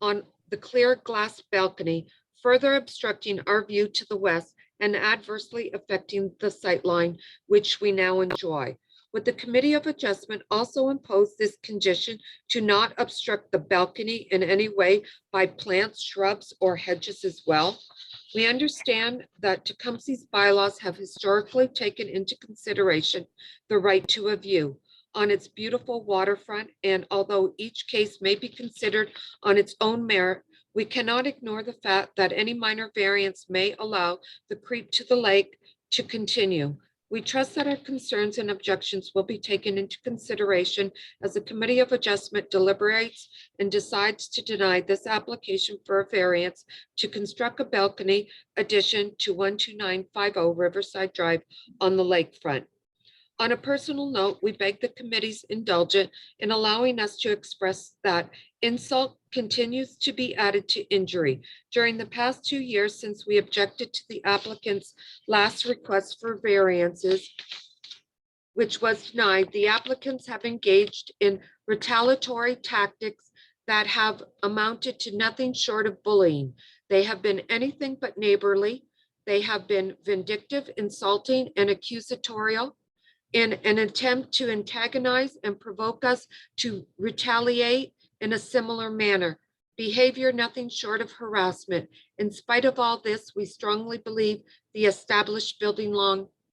C: on the clear glass balcony, further obstructing our view to the west and adversely affecting the sightline which we now enjoy? Would the Committee of Adjustment also impose this condition to not obstruct the balcony in any way by plants, shrubs, or hedges as well? We understand that Tecumseh's bylaws have historically taken into consideration the right to a view on its beautiful waterfront, and although each case may be considered on its own merit, we cannot ignore the fact that any minor variance may allow the creek to the lake to continue. We trust that our concerns and objections will be taken into consideration as the Committee of Adjustment deliberates and decides to deny this application for a variance to construct a balcony addition to 12950 Riverside Drive on the lakefront. On a personal note, we beg the committee's indulgence in allowing us to express that insult continues to be added to injury. During the past 2 years since we objected to the applicant's last request for variances, which was denied, the applicants have engaged in retaliatory tactics that have amounted to nothing short of bullying. They have been anything but neighborly. They have been vindictive, insulting, and accusatorial in an attempt to antagonize and provoke us to retaliate in a similar manner. Behavior nothing short of harassment. In spite of all this, we strongly believe the established building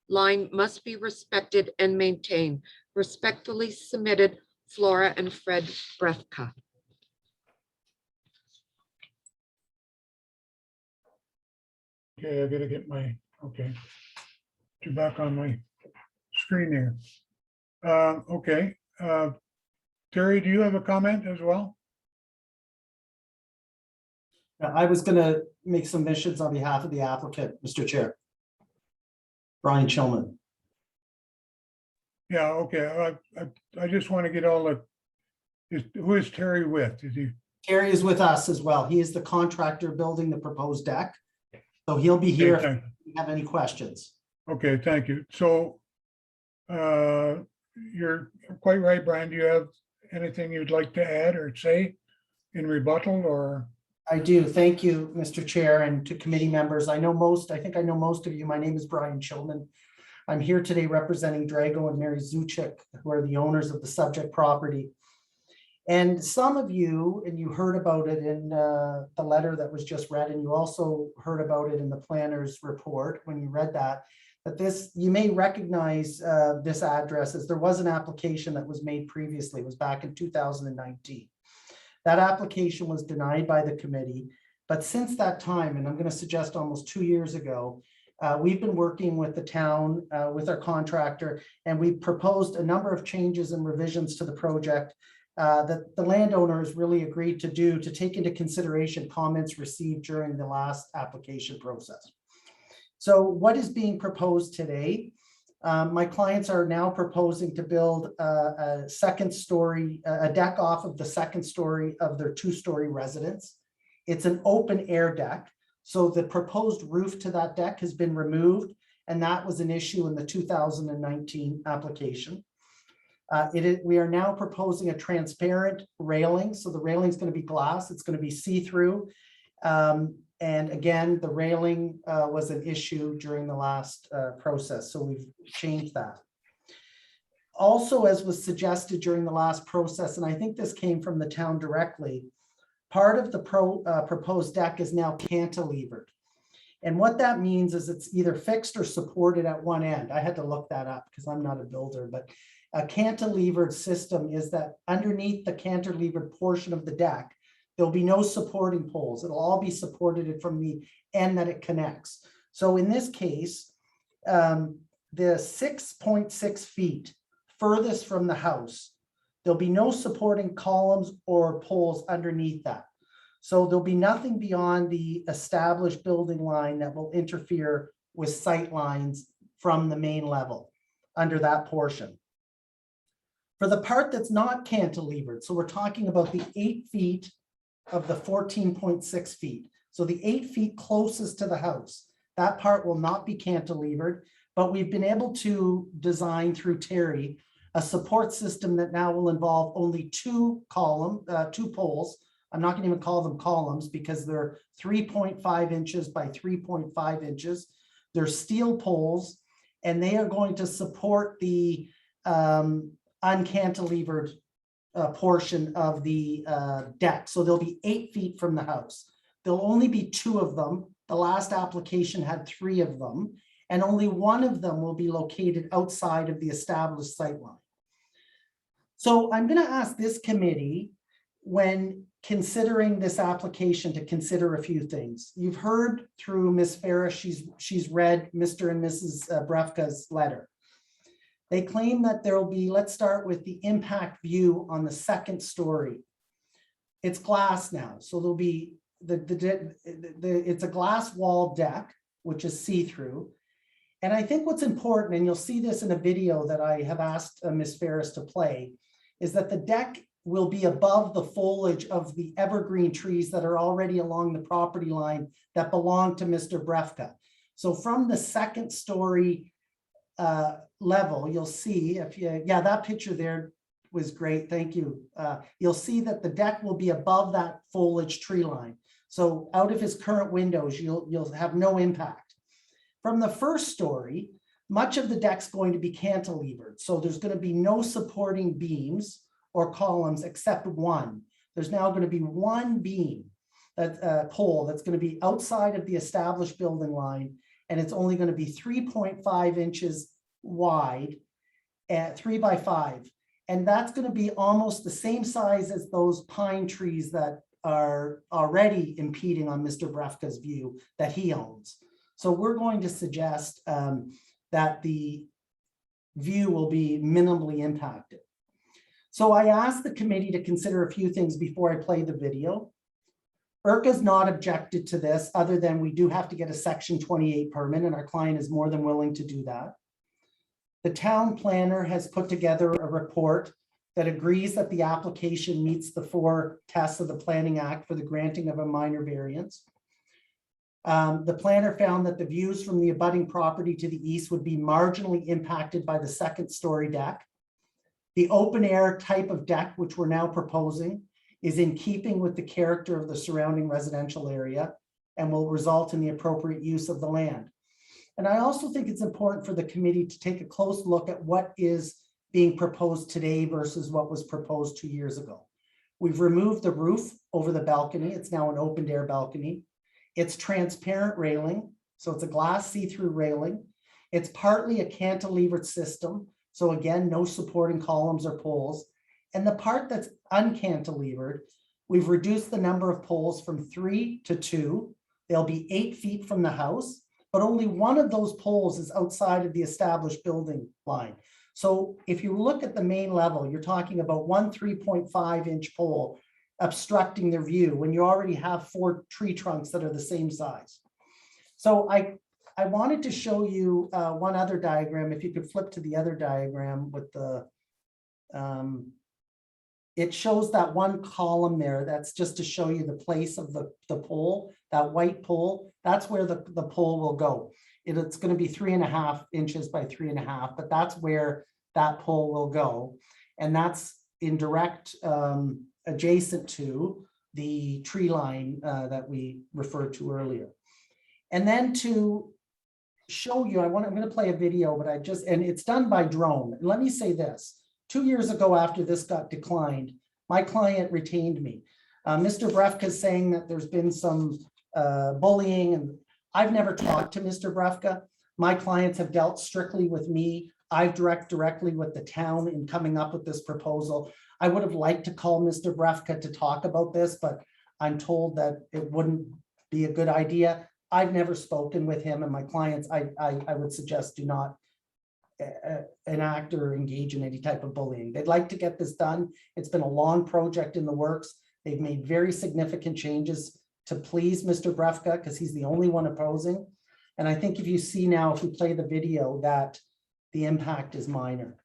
C: line must be respected and maintained. Respectfully submitted, Flora and Fred Brefka.
B: Okay, I gotta get my, okay. To back on my screen here. Okay, Terry, do you have a comment as well?
O: I was gonna make submissions on behalf of the applicant, Mr. Chair. Brian Chilman.
B: Yeah, okay, I just want to get all the, who is Terry with? Is he?
O: Terry is with us as well. He is the contractor building the proposed deck. So he'll be here if you have any questions.
B: Okay, thank you. So you're quite right, Brian. Do you have anything you'd like to add or say in rebuttal or?
O: I do. Thank you, Mr. Chair, and to committee members. I think I know most of you. My name is Brian Chilman. I'm here today representing Drago and Mary Zuchik, who are the owners of the subject property. And some of you, and you heard about it in the letter that was just read, and you also heard about it in the planner's report when you read that this, you may recognize this address as there was an application that was made previously. It was back in 2019. That application was denied by the committee. But since that time, and I'm going to suggest almost 2 years ago, we've been working with the town, with our contractor, and we proposed a number of changes and revisions to the project that the landowner has really agreed to do to take into consideration comments received during the last application process. So what is being proposed today? My clients are now proposing to build a second story, a deck off of the second story of their 2-story residence. It's an open air deck. So the proposed roof to that deck has been removed, and that was an issue in the 2019 application. We are now proposing a transparent railing. So the railing is going to be glass. It's going to be see-through. And again, the railing was an issue during the last process. So we've changed that. Also, as was suggested during the last process, and I think this came from the town directly, part of the proposed deck is now cantilevered. And what that means is it's either fixed or supported at one end. I had to look that up because I'm not a builder, but a cantilevered system is that underneath the cantilevered portion of the deck, there'll be no supporting poles. It'll all be supported from the end that it connects. So in this case, the 6.6 feet furthest from the house, there'll be no supporting columns or poles underneath that. So there'll be nothing beyond the established building line that will interfere with sight lines from the main level under that portion. For the part that's not cantilevered, so we're talking about the 8 feet of the 14.6 feet. So the 8 feet closest to the house, That part will not be cantilevered, but we've been able to design through Terry a support system that now will involve only two poles. I'm not going to even call them columns because they're 3.5 inches by 3.5 inches. They're steel poles, and they are going to support the uncantilevered portion of the deck. So they'll be 8 feet from the house. There'll only be 2 of them. The last application had 3 of them, and only 1 of them will be located outside of the established sightline. So I'm going to ask this committee, when considering this application, to consider a few things. You've heard through Ms. Ferris, she's read Mr. and Mrs. Brefka's letter. They claim that there will be, let's start with the impact view on the 2nd story. It's glass now, so there'll be it's a glass wall deck, which is see-through. And I think what's important, and you'll see this in a video that I have asked Ms. Ferris to play, is that the deck will be above the foliage of the evergreen trees that are already along the property line that belong to Mr. Brefka. So from the 2nd story level, you'll see, that picture there was great, thank you. You'll see that the deck will be above that foliage tree line. So out of his current windows, you'll have no impact. From the 1st story, much of the deck's going to be cantilevered. So there's going to be no supporting beams or columns except 1. There's now going to be 1 beam, pole that's going to be outside of the established building line, and it's only going to be 3.5 inches wide at 3 by 5. And that's going to be almost the same size as those pine trees that are already impeding on Mr. Brefka's view that he owns. So we're going to suggest that the view will be minimally impacted. So I asked the committee to consider a few things before I play the video. IRCA's not objected to this, other than we do have to get a Section 28 permit, and our client is more than willing to do that. The town planner has put together a report that agrees that the application meets the 4 tests of the Planning Act for the granting of a minor variance. The planner found that the views from the abutting property to the east would be marginally impacted by the 2nd story deck. The open air type of deck, which we're now proposing, is in keeping with the character of the surrounding residential area and will result in the appropriate use of the land. And I also think it's important for the committee to take a close look at what is being proposed today versus what was proposed 2 years ago. We've removed the roof over the balcony. It's now an open air balcony. It's transparent railing, so it's a glass see-through railing. It's partly a cantilevered system, so again, no supporting columns or poles. And the part that's uncantilevered, we've reduced the number of poles from 3 to 2. They'll be 8 feet from the house, but only 1 of those poles is outside of the established building line. So if you look at the main level, you're talking about 1 3.5 inch pole obstructing their view when you already have 4 tree trunks that are the same size. So I wanted to show you one other diagram. If you could flip to the other diagram with the, it shows that 1 column there. That's just to show you the place of the pole, that white pole. That's where the pole will go. It's going to be 3.5 inches by 3.5, but that's where that pole will go. And that's in direct adjacent to the tree line that we referred to earlier. And then to show you, I'm going to play a video, but and it's done by drone. And let me say this, 2 years ago after this got declined, my client retained me. Mr. Brefka is saying that there's been some bullying, and I've never talked to Mr. Brefka. My clients have dealt strictly with me. I've directly with the town in coming up with this proposal. I would have liked to call Mr. Brefka to talk about this, but I'm told that it wouldn't be a good idea. I've never spoken with him, and my clients, I would suggest, do not enact or engage in any type of bullying. They'd like to get this done. It's been a long project in the works. They've made very significant changes to please Mr. Brefka because he's the only one opposing. And I think if you see now, if we play the video, that the impact is minor.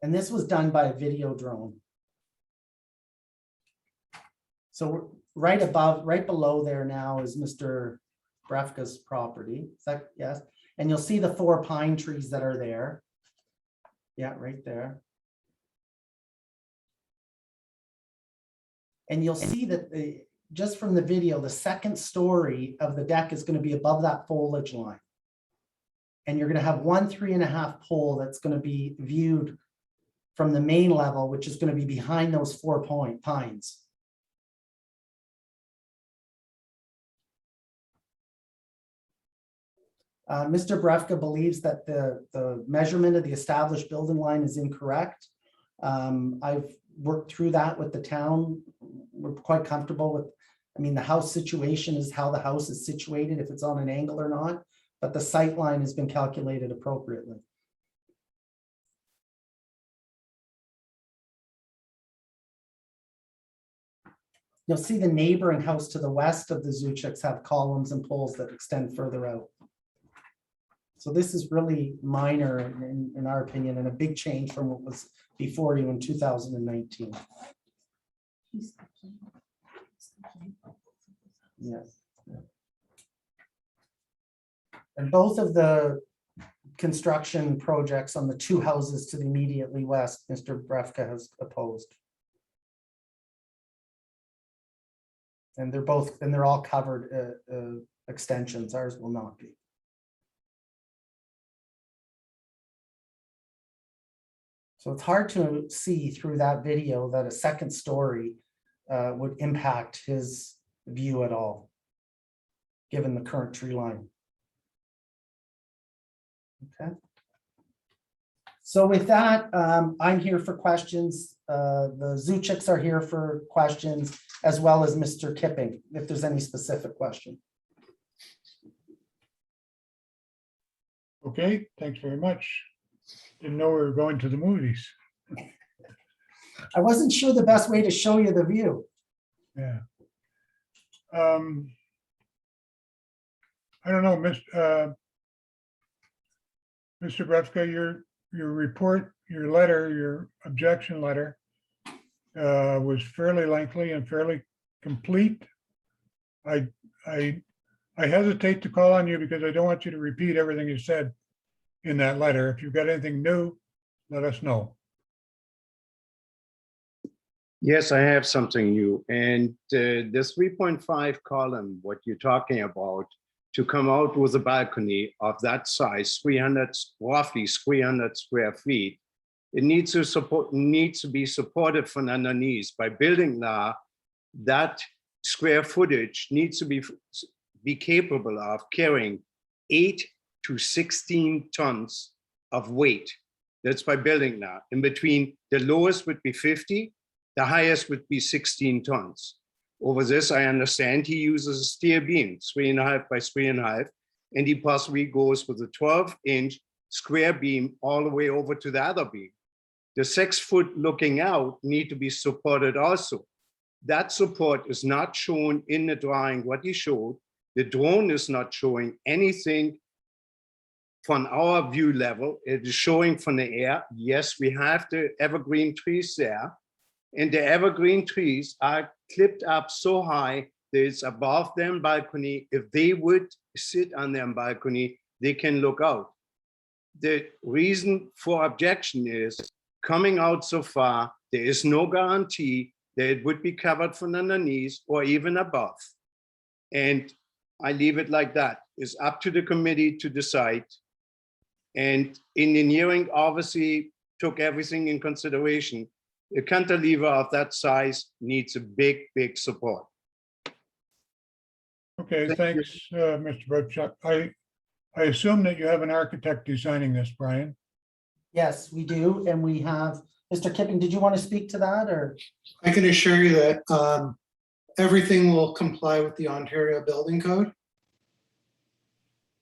O: And this was done by a video drone. So right above, right below there now is Mr. Brefka's property. Is that, yes? And you'll see the 4 pine trees that are there. Yeah, right there. And you'll see that just from the video, the second story of the deck is going to be above that foliage line. And you're going to have 1 3.5 pole that's going to be viewed from the main level, which is going to be behind those 4 pines. Mr. Brefka believes that the measurement of the established building line is incorrect. I've worked through that with the town. We're quite comfortable with, I mean, the house situation is how the house is situated, if it's on an angle or not, but the sight line has been calculated appropriately. You'll see the neighboring house to the west of the Zuchiks have columns and poles that extend further out. So this is really minor in our opinion, and a big change from what was before you in 2019. Yes. And both of the construction projects on the 2 houses to the immediately west, Mr. Brefka has opposed. And they're all covered extensions. Ours will not be. So it's hard to see through that video that a second story would impact his view at all, given the current tree line. Okay. So with that, I'm here for questions. The Zuchiks are here for questions, as well as Mr. Kipping, if there's any specific question.
B: Okay, thanks very much. Didn't know we were going to the movies.
O: I wasn't sure the best way to show you the view.
B: Yeah. I don't know, Mr. Brefka, your report, your letter, your objection letter was fairly lengthy and fairly complete. I hesitate to call on you because I don't want you to repeat everything you said in that letter. If you've got anything new, let us know.
Q: Yes, I have something new. And this 3.5 column, what you're talking about, to come out with a balcony of that size, roughly 300 square feet, it needs to be supported from underneath. By building law, that square footage needs to be capable of carrying 8 to 16 tons of weight. That's by building law. In between, the lowest would be 50, the highest would be 16 tons. Over this, I understand he uses a steel beam, 3.5 by 3.5, and he possibly goes with a 12-inch square beam all the way over to the other beam. The 6 foot looking out need to be supported also. That support is not shown in the drawing, what he showed. The drone is not showing anything from our view level. It is showing from the air. Yes, we have the evergreen trees there, and the evergreen trees are clipped up so high that it's above their balcony. If they would sit on their balcony, they can look out. The reason for objection is coming out so far, there is no guarantee that it would be covered from underneath or even above. And I leave it like that. It's up to the committee to decide. And engineering obviously took everything in consideration. A cantilever of that size needs a big, big support.
B: Okay, thanks, Mr. Brefka. I assume that you have an architect designing this, Brian?
O: Yes, we do. And we have, Mr. Kipping, did you want to speak to that or?
P: I can assure you that everything will comply with the Ontario Building Code.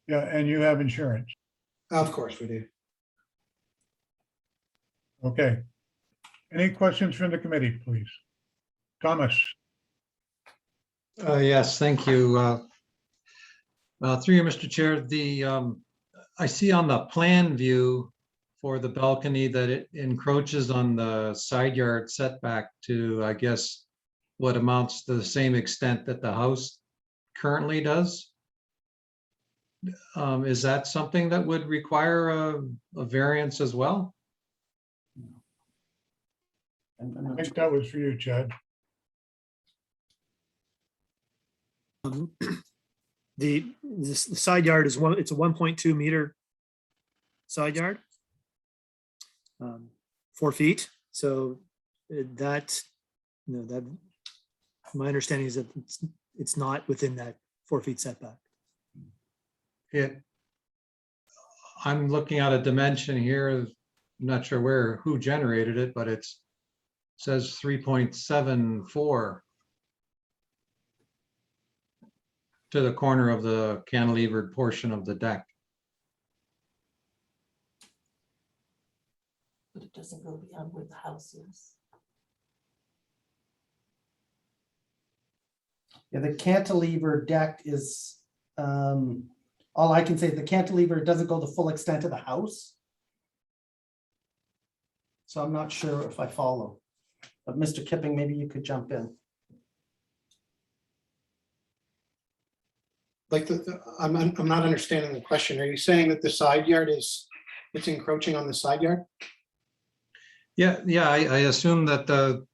B: Yeah, and you have insurance?
P: Of course we do.
B: Okay. Any questions from the committee, please? Thomas?
K: Yes, thank you. Through you, Mr. Chair, I see on the plan view for the balcony that it encroaches on the side yard setback to, I guess, what amounts to the same extent that the house currently does. Is that something that would require a variance as well?
O: I'm
B: I
O: not
B: think
O: sure.
B: that was for you, Chad.
D: The side yard is it's a 1.2 meter side yard. 4 feet. So that, that, my understanding is that it's not within that 4 feet setback.
K: I'm looking at a dimension here. I'm not sure who generated it, but it says 3.74 to the corner of the cantilevered portion of the deck.
R: But it doesn't go beyond where the house is.
O: Yeah, the cantilever deck is, all I can say, the cantilever doesn't go the full extent of the house. So I'm not sure if I follow, but Mr. Kipping, maybe you could jump in.
P: Like, I'm not understanding the question. Are you saying that the side yard it's encroaching on the side yard?
K: Yeah, I assume that the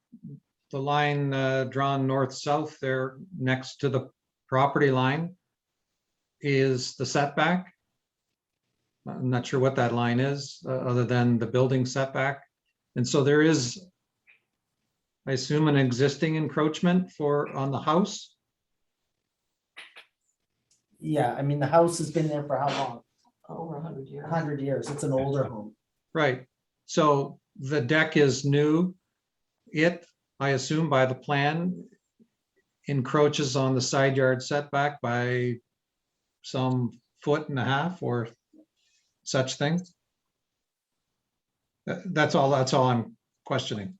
K: line drawn north-south there next to the property line is the setback. I'm not sure what that line is, other than the building setback. And so there is, I assume, an existing encroachment on the house.
O: Yeah, I mean, the house has been there for how long?
R: Over 100 years.
O: 100 years. It's an older home.
K: Right. So the deck is new. It, I assume by the plan, encroaches on the side yard setback by some 1.5 feet or such thing. That's all I'm questioning.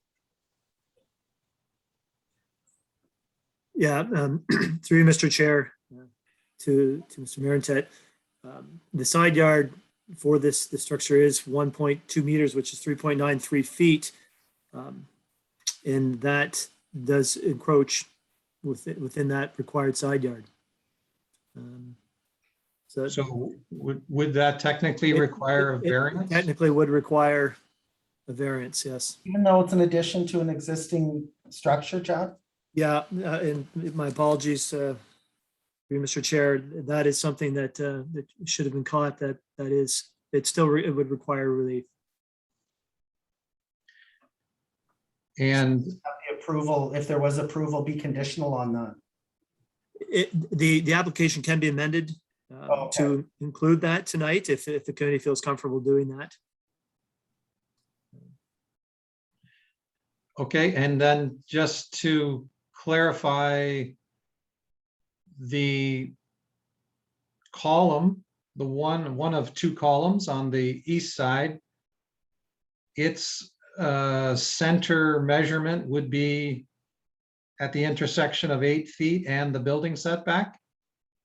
D: Yeah, through you, Mr. Chair, to Mr. Marentet. The side yard for the structure is 1.2 meters, which is 3.93 feet. And that does encroach within that required side yard.
K: So would that technically require a variance?
D: Technically would require a variance, yes.
O: Even though it's an addition to an existing structure, John?
D: Yeah, and my apologies, to you, Mr. Chair, that is something that should have been caught. That is, it would require relief.
K: And
O: the approval, if there was approval, be conditional on that.
D: The application can be amended to include that tonight if the committee feels comfortable doing that.
K: Okay, and then just to clarify the column, the one of two columns on the east side, its center measurement would be at the intersection of 8 feet and the building setback?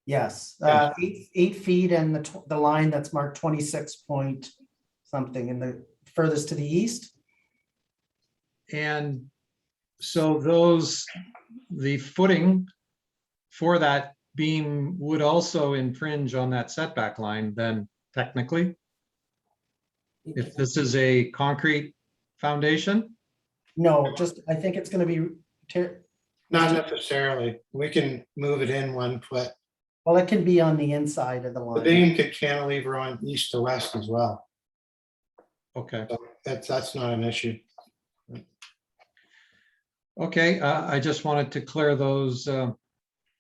O: Yes,
K: Yes.
O: 8 feet and the line that's marked 26 point something in the furthest to the east.
K: And so the footing for that beam would also infringe on that setback line then technically? If this is a concrete foundation?
O: No, just, I think it's gonna be,
P: Not necessarily. We can move it in 1 foot.
O: well, it can be on the inside of the
P: The
O: line.
P: beam could cantilever on east to west as well.
K: Okay.
P: So that's not an issue.
K: Okay, I just wanted to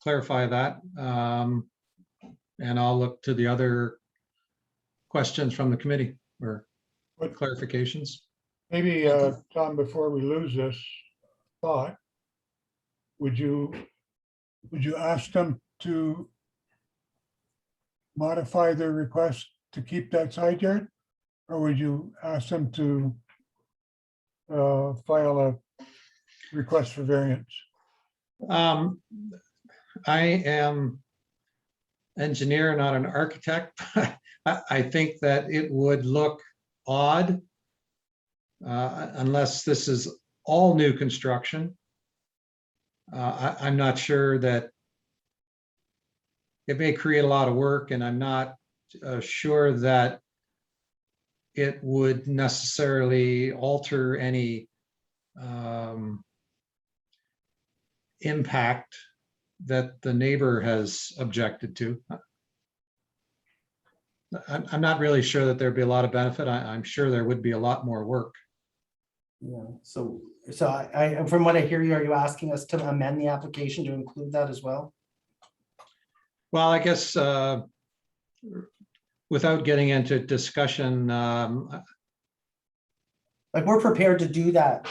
K: clarify that. And I'll look to the other questions from the committee or clarifications.
B: Maybe, Tom, before we lose this thought, would you ask them to modify their request to keep that side yard? Or would you ask them to file a request for variance?
K: I am engineer, not an architect. I think that it would look odd unless this is all new construction. I'm not sure that it may create a lot of work, and I'm not sure that it would necessarily alter any impact that the neighbor has objected to. I'm not really sure that there'd be a lot of benefit. I'm sure there would be a lot more work.
O: Yeah, so from what I hear you, are you asking us to amend the application to include that as well?
K: Well, I guess without getting into discussion,
O: Like, we're prepared to do that.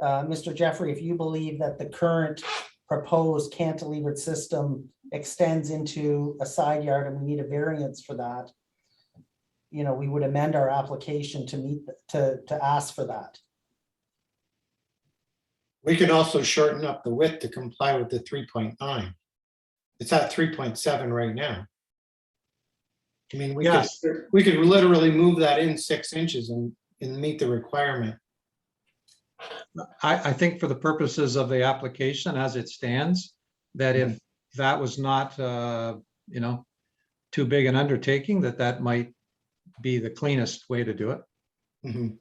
O: Mr. Jeffrey, if you believe that the current proposed cantilevered system extends into a side yard and we need a variance for that, you know, we would amend our application to meet, to ask for that.
P: We could also shorten up the width to comply with the 3.9. It's at 3.7 right now. I mean, we could,
K: Yes.
P: we could literally move that in 6 inches and meet the requirement.
K: I think for the purposes of the application as it stands, that if that was not, you know, too big an undertaking, that might be the cleanest way to do it.
P: Mhm.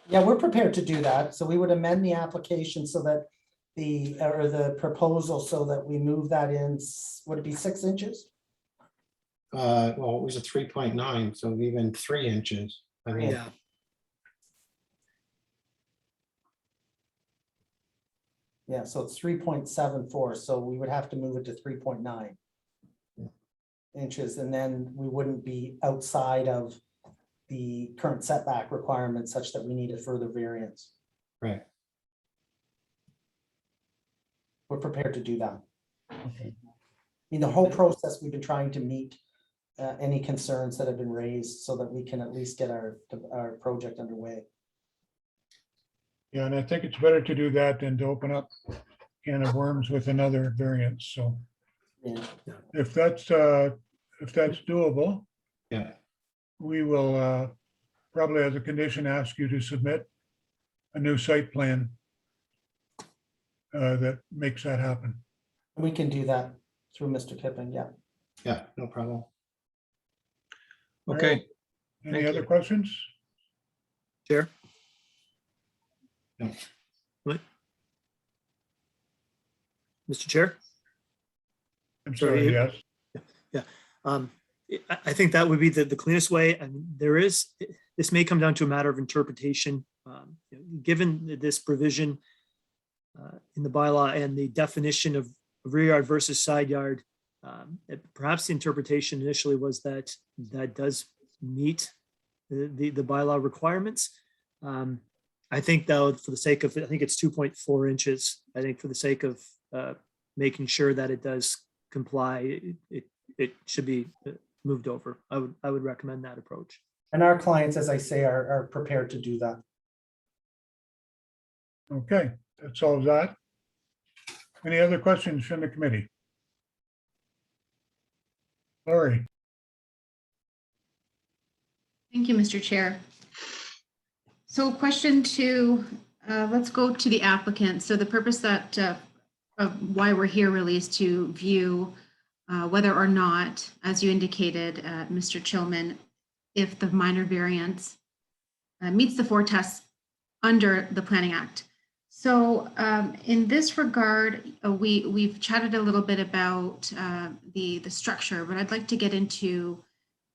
O: Yeah, we're prepared to do that. So we would amend the application so that the proposal so that we move that in, would it be 6 inches?
P: Well, it was a 3.9, so even 3 inches. I mean,
D: Yeah.
O: Yeah, so it's 3.74, so we would have to move it to 3.9 inches, and then we wouldn't be outside of the current setback requirement such that we need a further variance.
P: right.
O: We're prepared to do that. In the whole process, we've been trying to meet any concerns that have been raised so that we can at least get our project underway.
B: Yeah, and I think it's better to do that than to open up a can of worms with another variance. So
O: Yeah.
B: if that's doable,
P: Yeah.
B: we will probably as a condition ask you to submit a new site plan that makes that happen.
O: We can do that through Mr. Kippen, yeah.
P: Yeah, no problem.
K: Okay.
B: Any
K: Thank
B: other
K: you.
B: questions?
D: Chair?
P: No.
D: What? Mr. Chair?
B: I'm
D: Sorry,
B: sorry, yes.
D: Yeah, I think that would be the cleanest way. I mean, this may come down to a matter of interpretation. Given this provision in the bylaw and the definition of rear yard versus side yard, perhaps the interpretation initially was that does meet the bylaw requirements. I think though, for the sake of, I think it's 2.4 inches. I think for the sake of making sure that it does comply, it should be moved over. I would recommend that approach.
O: And our clients, as I say, are prepared to do that.
B: Okay, that solves that. Any other questions from the committee? Lori?
G: Thank you, Mr. Chair. So question 2, let's go to the applicant. So the purpose of why we're here really is to view whether or not, as you indicated, Mr. Chilman, if the minor variance meets the 4 tests under the Planning Act. So in this regard, we've chatted a little bit about the structure, but I'd like to get into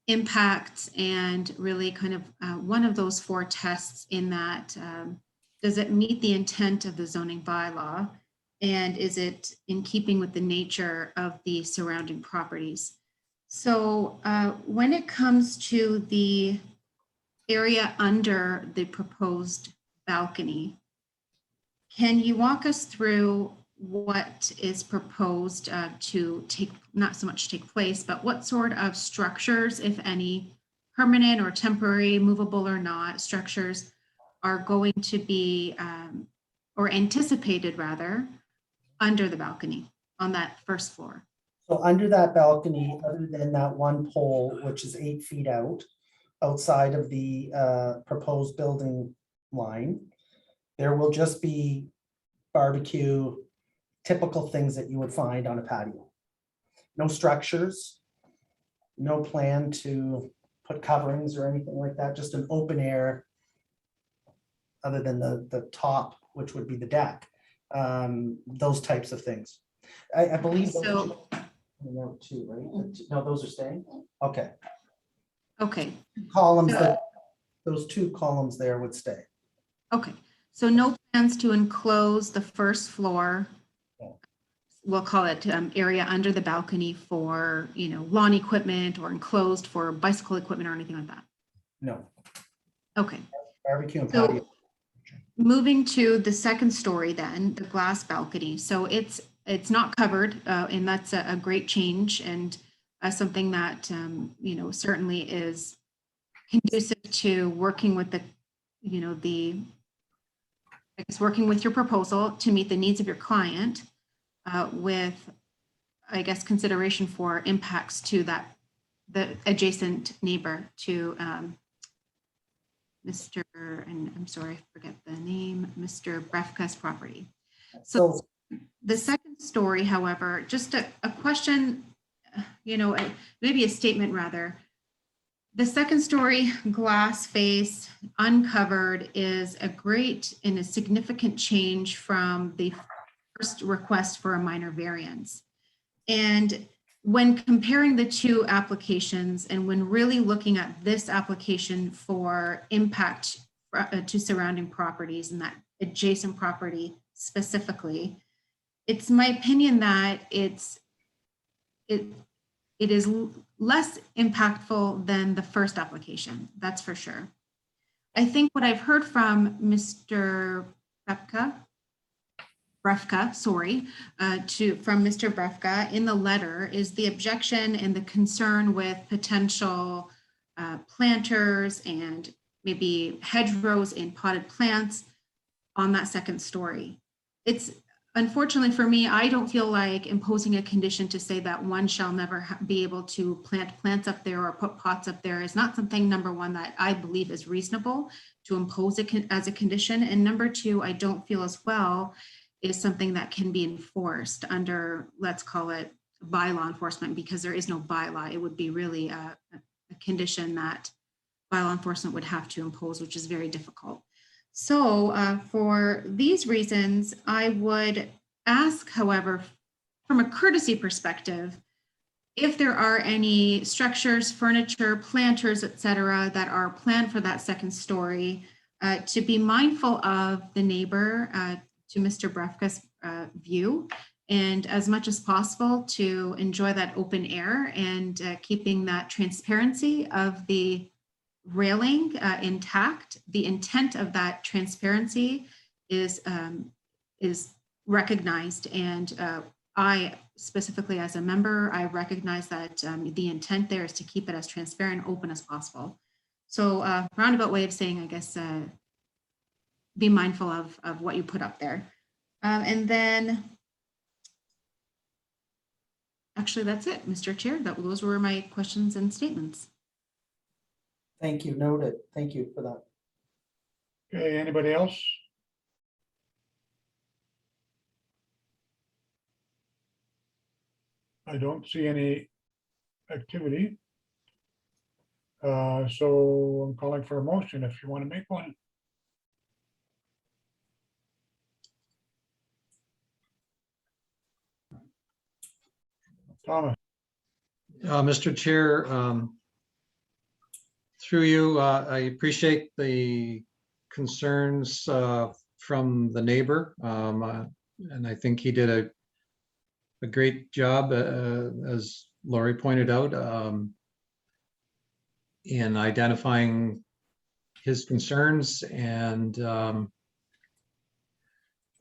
G: impacts and really kind of one of those 4 tests in that, does it meet the intent of the zoning bylaw? And is it in keeping with the nature of the surrounding properties? So when it comes to the area under the proposed balcony, can you walk us through what is proposed to take, not so much take place, but what sort of structures, if any, permanent or temporary, movable or not, structures are going to be, or anticipated rather, under the balcony on that first floor?
O: So under that balcony, other than that one pole, which is 8 feet out, outside of the proposed building line, there will just be barbecue typical things that you would find on a patio. No structures, no plan to put coverings or anything like that, just an open air, other than the top, which would be the deck, those types of things. I believe. those
G: So-
O: are coming out too, right? No, those are staying? Okay.
G: Okay,
O: Columns,
G: So-
O: those two columns there would stay.
G: okay. So no plans to enclose the first floor. We'll call it area under the balcony for, lawn equipment or enclosed for bicycle equipment or anything like that.
O: No,
G: Okay.
O: barbecue and
G: So-
O: patio.
G: Moving to the second story then, the glass balcony. So it's not covered, and that's a great change and something that, certainly is conducive to working with working with your proposal to meet the needs of your client with, I guess, consideration for impacts to the adjacent neighbor to Mr., and I'm sorry, I forget the name, Mr. Brefka's property. So the second story, however, just a question, maybe a statement rather. The second story glass face uncovered is a great and a significant change from the first request for a minor variance. And when comparing the two applications and when really looking at this application for impact to surrounding properties and that adjacent property specifically, it's my opinion that it is less impactful than the first application, that's for sure. I think what I've heard from Mr. Brefka, from Mr. Brefka in the letter is the objection and the concern with potential planters and maybe hedgerows and potted plants on that second story. It's unfortunately for me, I don't feel like imposing a condition to say that one shall never be able to plant plants up there or put pots up there is not something, number one, that I believe is reasonable to impose as a condition. And number two, I don't feel as well is something that can be enforced under, let's call it bylaw enforcement, because there is no bylaw. It would be really a condition that bylaw enforcement would have to impose, which is very difficult. So for these reasons, I would ask, however, from a courtesy perspective, if there are any structures, furniture, planters, et cetera, that are planned for that second story, to be mindful of the neighbor, to Mr. Brefka's view, and as much as possible to enjoy that open air and keeping that transparency of the railing intact. The intent of that transparency is recognized, and I specifically as a member, I recognize that the intent there is to keep it as transparent, open as possible. So roundabout way of saying, I guess, be mindful of what you put up there. And then, actually, that's it, Mr. Chair. Those were my questions and statements.
O: Thank you, noted. Thank you for that.
B: Okay, anybody else? I don't see any activity. So I'm calling for a motion if you want to make one. Thomas.
K: Mr. Chair, through you, I appreciate the concerns from the neighbor. And I think he did a great job, as Lori pointed out, in identifying his concerns. And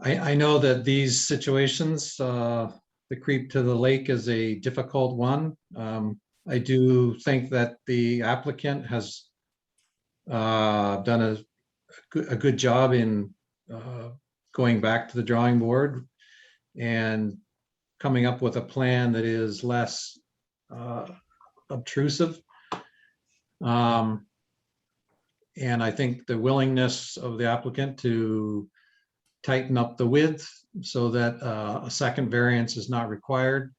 K: I know that these situations, the creep to the lake is a difficult one. I do think that the applicant has done a good job in going back to the drawing board and coming up with a plan that is less obtrusive. And I think the willingness of the applicant to tighten up the width so that a second variance is not required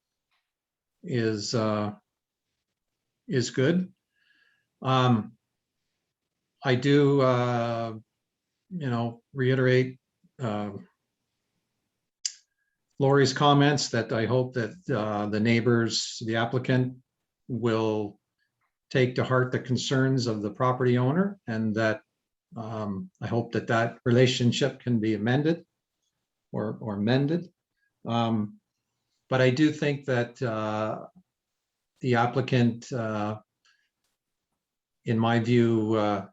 K: is good. I do, reiterate Lori's comments that I hope that the neighbors, the applicant will take to heart the concerns of the property owner, and that I hope that that relationship can be amended or mended. But I do think that the applicant, in my view,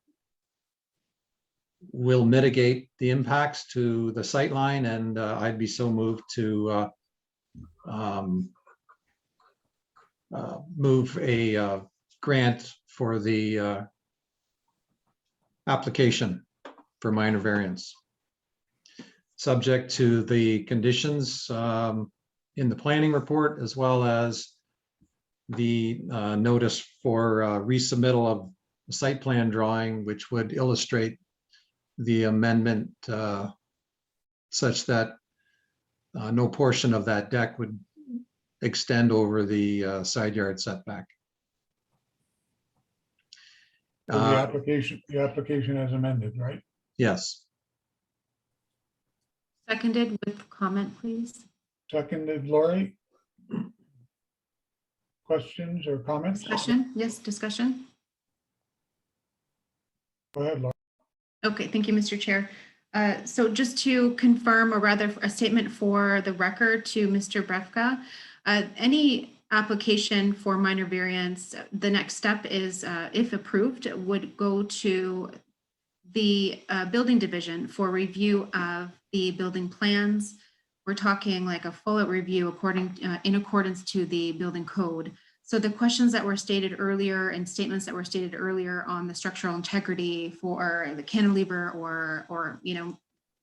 K: will mitigate the impacts to the sightline, and I'd be so moved to move a grant for the application for minor variance, subject to the conditions in the planning report, as well as the notice for resubmittal of the site plan drawing, which would illustrate the amendment such that no portion of that deck would extend over the side yard setback.
B: So the application as amended, right?
K: Yes.
G: Seconded with comment, please.
B: Seconded, Lori. Questions or comments?
G: Discussion, yes, discussion.
B: Go ahead, Lori.
G: Okay, thank you, Mr. Chair. So just to confirm, or rather a statement for the record to Mr. Brefka, any application for minor variance, the next step is, if approved, would go to the building division for review of the building plans. We're talking like a full review in accordance to the building code. So the questions that were stated earlier and statements that were stated earlier on the structural integrity for the cantilever or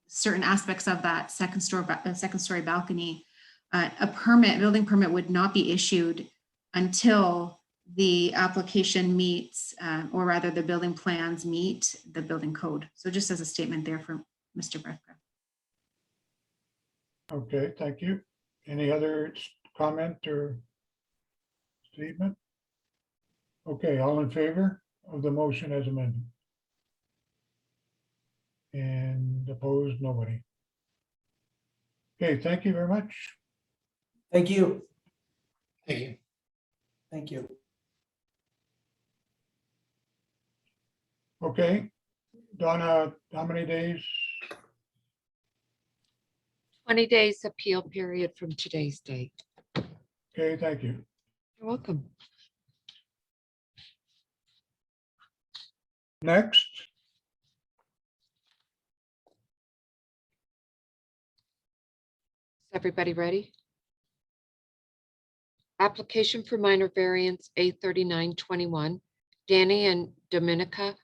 G: certain aspects of that second story balcony, building permit would not be issued until the application meets, or rather the building plans meet the building code. So just as a statement there for Mr. Brefka.
B: Okay, thank you. Any other comment or statement? Okay, all in favor of the motion as amended? And opposed, nobody. Okay, thank you very much.
O: Thank you.
P: Thank you.
O: Thank you.
B: Okay, Donna, how many days?
C: 20 days appeal period from today's date.
B: Okay, thank you.
C: You're welcome.
B: Next,
C: Is everybody ready? Application for minor variance A3921, Danny and Dominica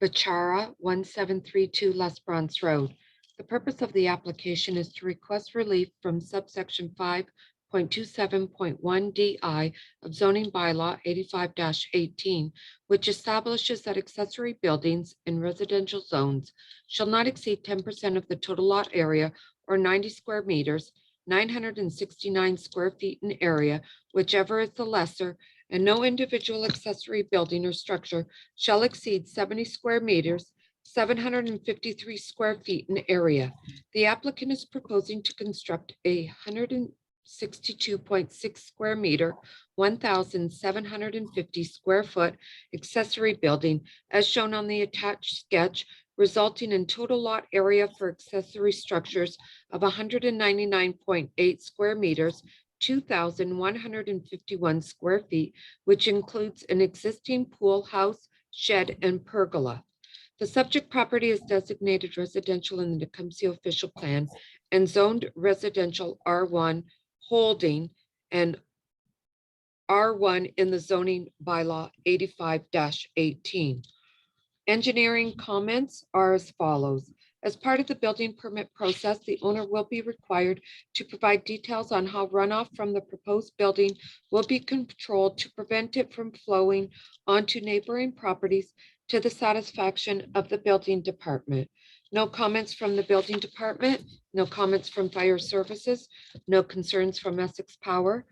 C: Bachara, 1732 Les Bronx Road. The purpose of the application is to request relief from subsection 5.27.1 DI of zoning bylaw 85-18, which establishes that accessory buildings in residential zones shall not exceed 10% of the total lot area or 90 square meters, 969 square feet in area, whichever is the lesser, and no individual accessory building or structure shall exceed 70 square meters, 753 square feet in area. The applicant is proposing to construct a 162.6 square meter, 1,750 square foot accessory building as shown on the attached sketch, resulting in total lot area for accessory structures of 199.8 square meters, 2,151 square feet, which includes an existing pool house, shed, and pergola. The subject property is designated residential in the Tecumseh official plan and zoned residential R1 holding and R1 in the zoning bylaw 85-18. Engineering comments are as follows. As part of the building permit process, the owner will be required to provide details on how runoff from the proposed building will be controlled to prevent it from flowing onto neighboring properties to the satisfaction of the building department. No comments from the building department, no comments from fire services, no concerns from Essex Power.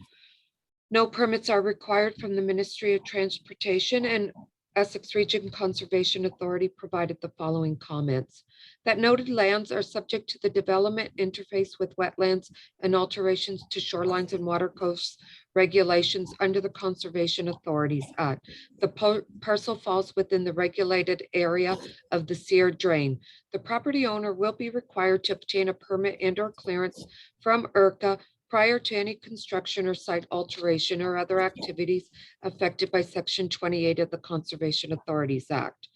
C: No permits are required from the Ministry of Transportation, and Essex Region Conservation Authority provided the following comments. That noted lands are subject to the development interface with wetlands and alterations to shorelines and water course regulations under the Conservation Authorities Act. The parcel falls within the regulated area of the Sear Drain. The property owner will be required to obtain a permit and/or clearance from IRCA prior to any construction or site alteration or other activities affected by Section 28 of the Conservation Authorities Act.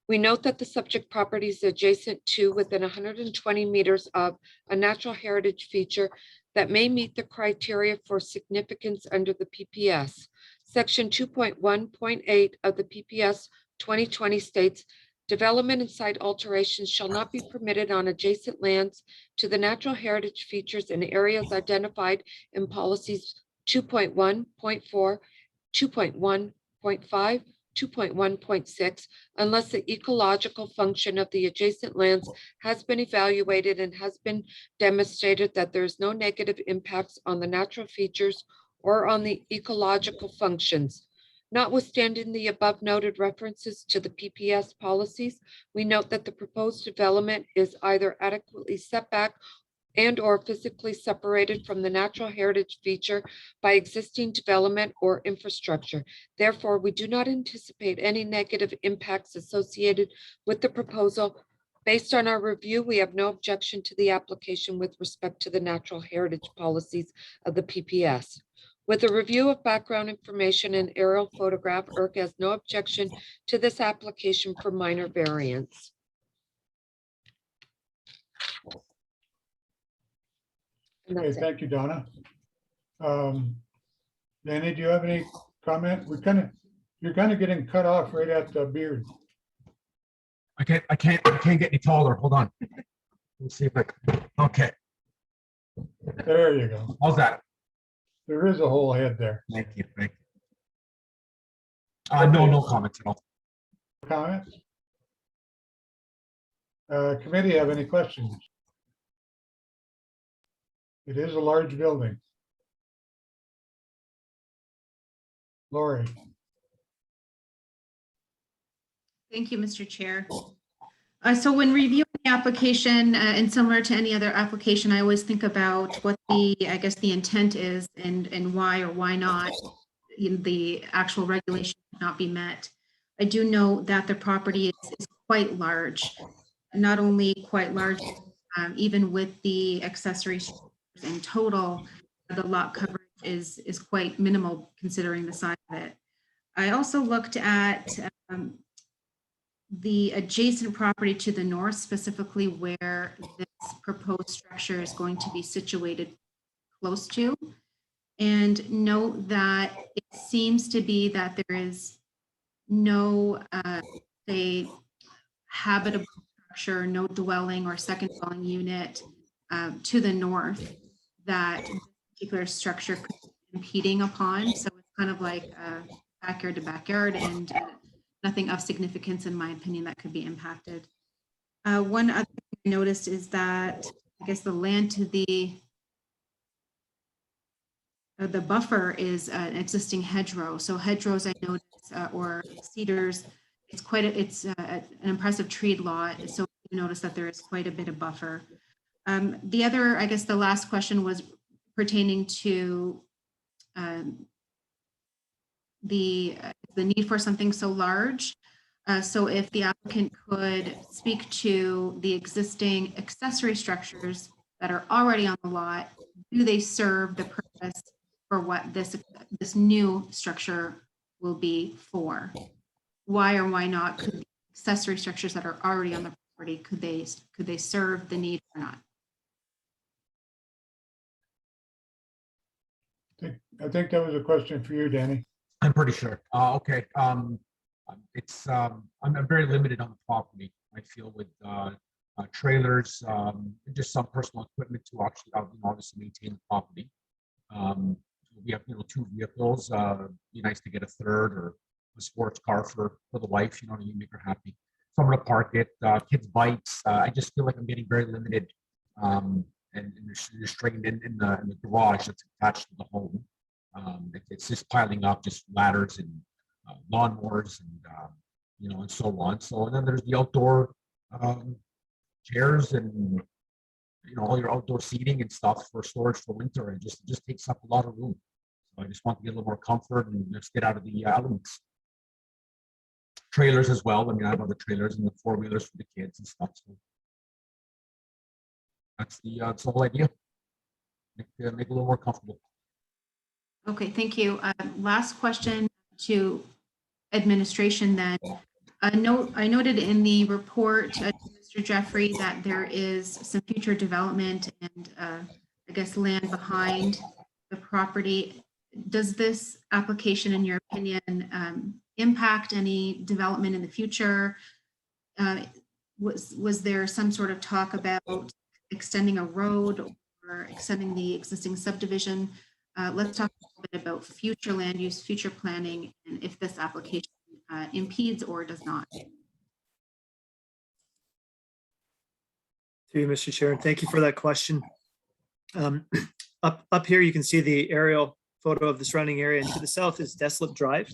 C: We note that the subject property is adjacent to within 120 meters of a natural heritage feature that may meet the criteria for significance under the PPS. Section 2.1.8 of the PPS 2020 states, development and site alterations shall not be permitted on adjacent lands to the natural heritage features in areas identified in policies 2.1.4, 2.1.5, 2.1.6, unless the ecological function of the adjacent lands has been evaluated and has been demonstrated that there is no negative impacts on the natural features or on the ecological functions. Notwithstanding the above noted references to the PPS policies, we note that the proposed development is either adequately set back and/or physically separated from the natural heritage feature by existing development or infrastructure. Therefore, we do not anticipate any negative impacts associated with the proposal. Based on our review, we have no objection to the application with respect to the natural heritage policies of the PPS. With a review of background information and aerial photograph, IRC has no objection to this application for minor variance. And
B: Okay,
C: that's it.
B: thank you, Donna. Danny, do you have any comment? You're kind of getting cut off right at the beard.
S: I can't get any taller. Hold on. Let's see if okay.
B: There you go.
S: How's that?
B: There is a whole head there.
S: Thank you. No comments at all.
B: Comments? Committee have any questions? It is a large building. Lori.
G: Thank you, Mr. Chair. So when reviewing the application, and similar to any other application, I always think about what the intent is and why or why not the actual regulation cannot be met. I do know that the property is quite large, not only quite large, even with the accessory structures in total, the lot coverage is quite minimal considering the size of it. I also looked at the adjacent property to the north, specifically where this proposed structure is going to be situated close to, and note that it seems to be that there is no, say, habitable structure, no dwelling or second dwelling unit to the north that this particular structure could be impeding upon. So it's kind of like backyard to backyard, and nothing of significance, in my opinion, that could be impacted. One other thing I noticed is that I guess the land to the buffer is an existing hedgerow. So hedgerows, I noticed, or cedars, it's an impressive treed lot. So you notice that there is quite a bit of buffer. The other, I guess the last question was pertaining to the need for something so large. So if the applicant could speak to the existing accessory structures that are already on the lot, do they serve the purpose for what this new structure will be for? Why or why not could the accessory structures that are already on the property, could they serve the need or not?
B: I think that was a question for you, Danny.
S: I'm pretty sure. Okay. I'm very limited on the property. I feel with trailers, just some personal equipment to actually obviously maintain the property. We have 2 vehicles. Be nice to get a third or a sports car for the wife. You know what I mean, make her happy. somewhere to park it, kids' bikes. I just feel like I'm getting very limited and restrained in the garage that's attached to the home. It's just piling up, just ladders and lawnmowers and and so on. So and then there's the outdoor chairs and all your outdoor seating and stuff for storage for winter, and it just takes up a lot of room. So I just want to get a little more comfort and just get out of the elements. Trailers as well. I mean, I have other trailers and the four-wheelers for the kids and stuff. So that's the whole idea. Make it a little more comfortable.
G: Okay, thank you. Last question to administration then. I noted in the report, Mr. Jeffrey, that there is some future development and I guess land behind the property. Does this application, in your opinion, impact any development in the future? Was there some sort of talk about extending a road or extending the existing subdivision? Let's talk a little bit about future land use, future planning, and if this application impedes or does not.
D: To you, Mr. Chair, and thank you for that question. Up here, you can see the aerial photo of the surrounding area, and to the south is Deslip Drive,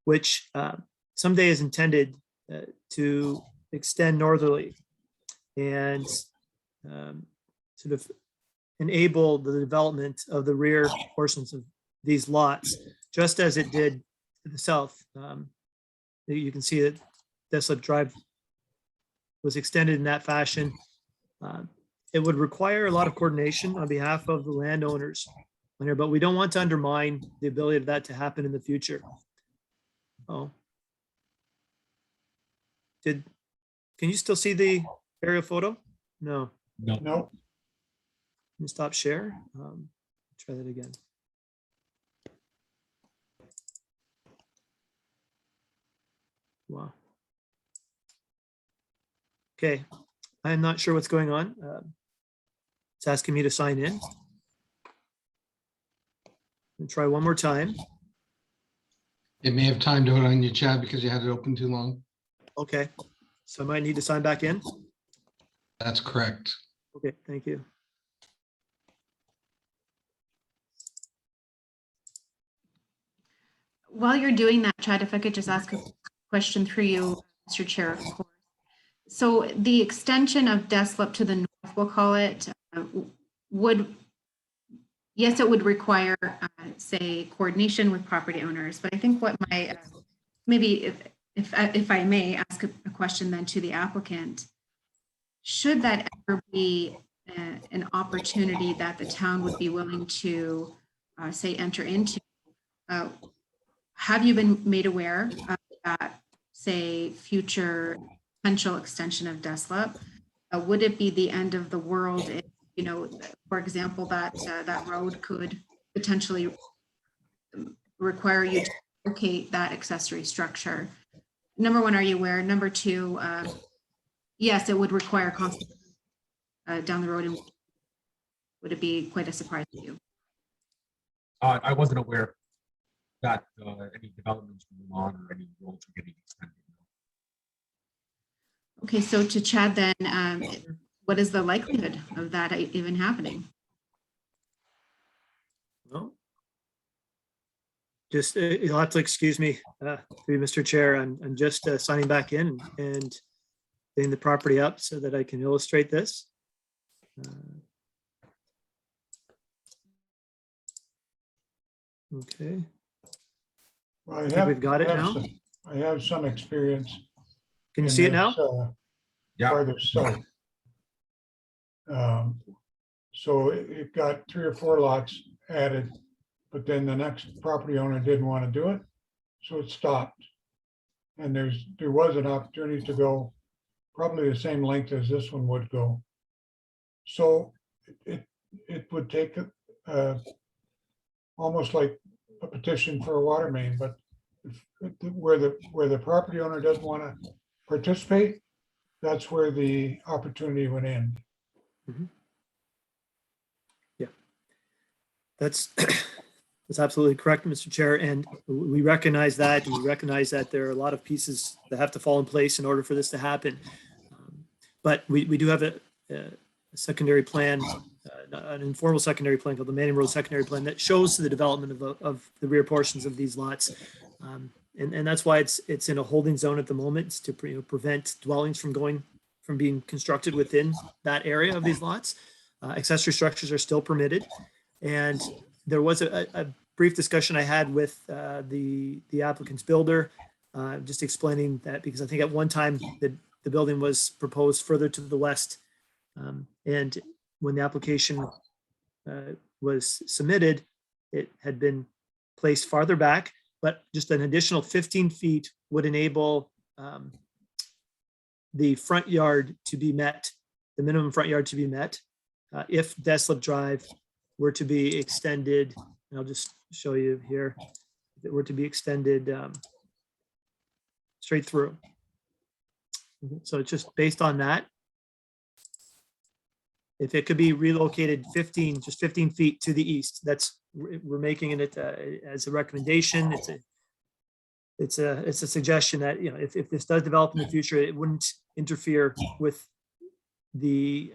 D: which someday is intended to extend northerly and sort of enable the development of the rear portions of these lots, just as it did to the south. You can see that Deslip Drive was extended in that fashion. It would require a lot of coordination on behalf of the landowners on here, but we don't want to undermine the ability of that to happen in the future. Oh. Can you still see the aerial photo? No.
S: No.
B: No.
D: Let me stop share. Try that again. Wow. Okay, I'm not sure what's going on. It's asking me to sign in. And try one more time.
A: It may have timed out on your chat because you had it open too long.
D: Okay, so I might need to sign back in.
A: That's correct.
D: Okay, thank you.
G: While you're doing that, Chad, if I could just ask a question through you, Mr. Chair, of course. So the extension of Deslip to the north, we'll call it, yes, it would require, say, coordination with property owners, but I think what my, maybe if I may ask a question then to the applicant, should that ever be an opportunity that the town would be willing to, say, enter into, have you been made aware of that, say, future potential extension of Deslip? Would it be the end of the world if, for example, that road could potentially require you to locate that accessory structure? Number one, are you aware? Number two, yes, it would require constant down the road. And would it be quite a surprise to you?
S: I wasn't aware that any developments going on or any roads were getting extended.
G: Okay, so to Chad then, what is the likelihood of that even happening?
D: Well, just you'll have to excuse me, Mr. Chair. I'm just signing back in and getting the property up so that I can illustrate this. Okay.
B: Well,
D: I think we've got it now.
B: I have some experience.
D: Can you see it now?
S: Yeah.
B: Farther south. So it got 3 or 4 lots added, but then the next property owner didn't want to do it, so it stopped. And there was an opportunity to go probably the same length as this one would go. So it would take almost like a petition for a water main, but where the property owner doesn't want to participate, that's where the opportunity would end.
D: Mm-hmm. Yeah, that's That's absolutely correct, Mr. Chair, and we recognize that. We recognize that there are a lot of pieces that have to fall in place in order for this to happen. But we do have a secondary plan, an informal secondary plan called the Manning Road Secondary Plan that shows the development of the rear portions of these lots. And that's why it's in a holding zone at the moment. It's to prevent dwellings from being constructed within that area of these lots. Accessory structures are still permitted. And there was a brief discussion I had with the applicant's builder, just explaining that, because I think at one time the building was proposed further to the west. And when the application was submitted, it had been placed farther back, but just an additional 15 feet would enable the front yard to be met, the minimum front yard to be met. If Deslip Drive were to be extended, and I'll just show you here, if it were to be extended straight through. So it's just based on that. If it could be relocated 15 feet to the east, we're making it as a recommendation. It's a suggestion that, if this does develop in the future, it wouldn't interfere with the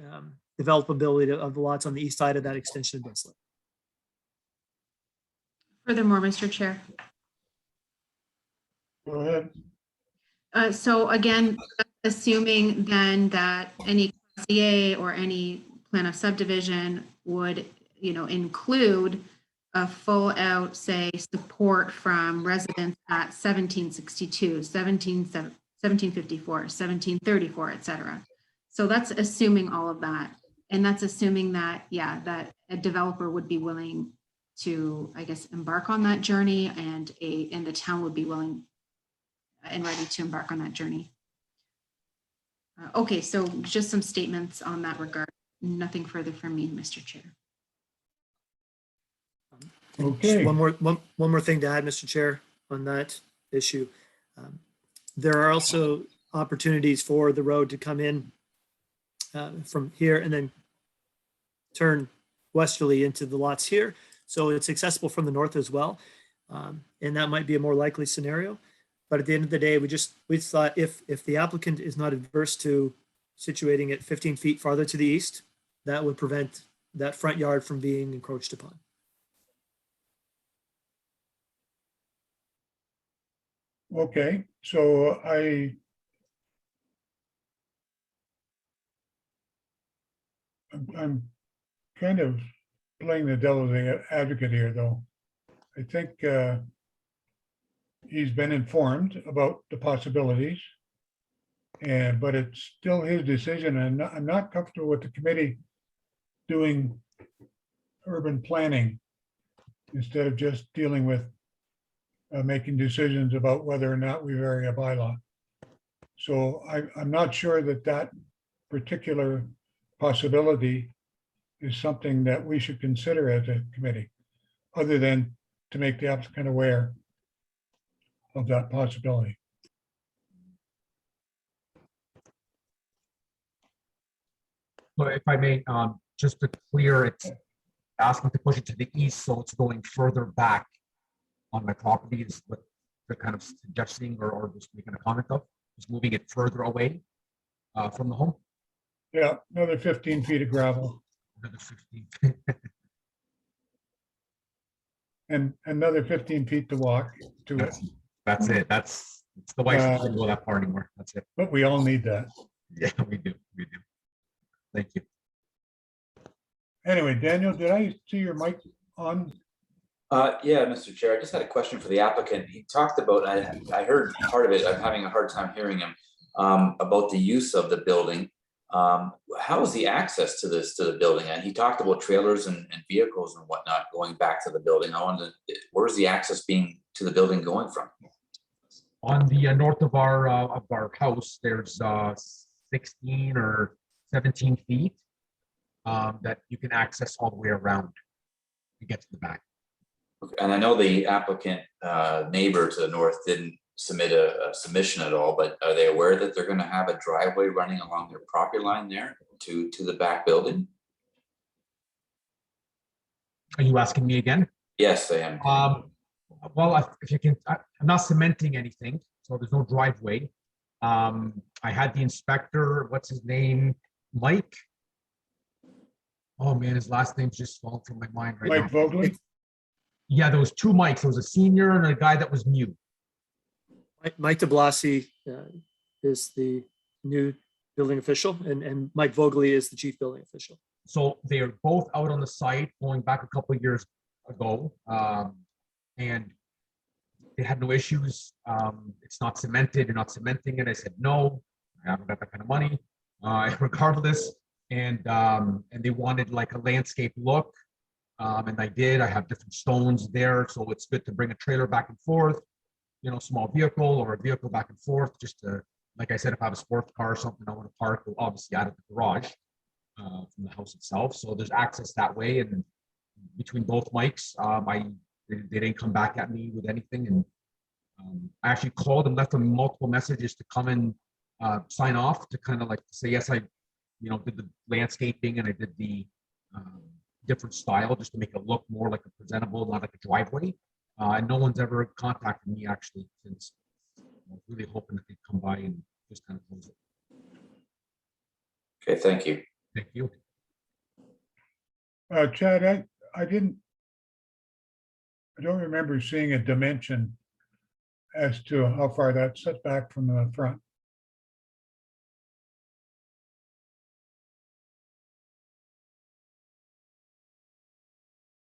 D: developability of the lots on the east side of that extension of Deslip.
G: Furthermore, Mr. Chair.
B: Go ahead.
G: So again, assuming then that any CA or any plan of subdivision would, include a full out, say, support from residents at 1762, 1754, 1734, et cetera. So that's assuming all of that. And that's assuming that, that a developer would be willing to, I guess, embark on that journey, and the town would be willing and ready to embark on that journey. Okay, so just some statements on that regard. Nothing further from me, Mr. Chair.
B: Okay.
D: One more thing to add, Mr. Chair, on that issue. There are also opportunities for the road to come in from here and then turn westerly into the lots here. So it's accessible from the north as well. And that might be a more likely scenario. But at the end of the day, we thought if the applicant is not adverse to situating it 15 feet farther to the east, that would prevent that front yard from being encroached upon.
B: Okay, so I'm kind of playing the devil's advocate here, though. I think he's been informed about the possibilities, but it's still his decision, and I'm not comfortable with the committee doing urban planning instead of just dealing with making decisions about whether or not we vary a bylaw. So I'm not sure that particular possibility is something that we should consider as a committee, other than to make the applicant aware of that possibility.
S: So if I may, just to clear, it's asking to push it to the east, so it's going further back on my property is what they're kind of suggesting, or just making a comment of, just moving it further away from the home.
B: Yeah, another 15 feet of gravel.
S: Another 15.
B: And another 15 feet to walk to it.
S: That's it. It's the wife doesn't go that far anymore. That's it.
B: But we all need that.
S: Yeah, we do. Thank you.
B: Anyway, Daniel, did I see your mic on?
H: Yeah, Mr. Chair, I just had a question for the applicant. He talked about, I heard part of it, I'm having a hard time hearing him, about the use of the building. How is the access to the building? And he talked about trailers and vehicles and whatnot going back to the building. I wanted to, where's the access being to the building going from?
S: On the north of our house, there's 16 or 17 feet that you can access all the way around to get to the back.
H: Okay. And I know the applicant neighbor to the north didn't submit a submission at all, but are they aware that they're going to have a driveway running along their property line there to the back building?
S: Are you asking me again?
H: Yes, I am.
S: Well, if you can, I'm not cementing anything, so there's no driveway. I had the inspector, what's his name, Mike? Oh man, his last name's just falling from my mind right now.
B: Mike Vogel?
S: Yeah, there was two Mikes. There was a senior and a guy that was new.
D: Mike DeBlasi is the new building official, and Mike Vogely is the chief building official.
S: So they are both out on the site going back a couple of years ago. And they had no issues. It's not cemented. You're not cementing it. I said, no, I haven't got that kind of money, regardless. And they wanted like a landscape look. And I did. I have different stones there. So it's good to bring a trailer back and forth, you know, small vehicle or a vehicle back and forth, just to, like I said, if I have a sports car or something I want to park, we'll obviously out of the garage from the house itself. So there's access that way. And between both mics, they didn't come back at me with anything. And I actually called and left them multiple messages to come and sign off, to kind of like say, yes, I, you know, did the landscaping and I did the different style just to make it look more like a presentable, not like a driveway. And no one's ever contacted me actually since. I was really hoping that they'd come by and just kind of close it.
H: Okay, thank you.
S: Thank you.
B: Chad, I don't remember seeing a dimension as to how far that's set back from the front.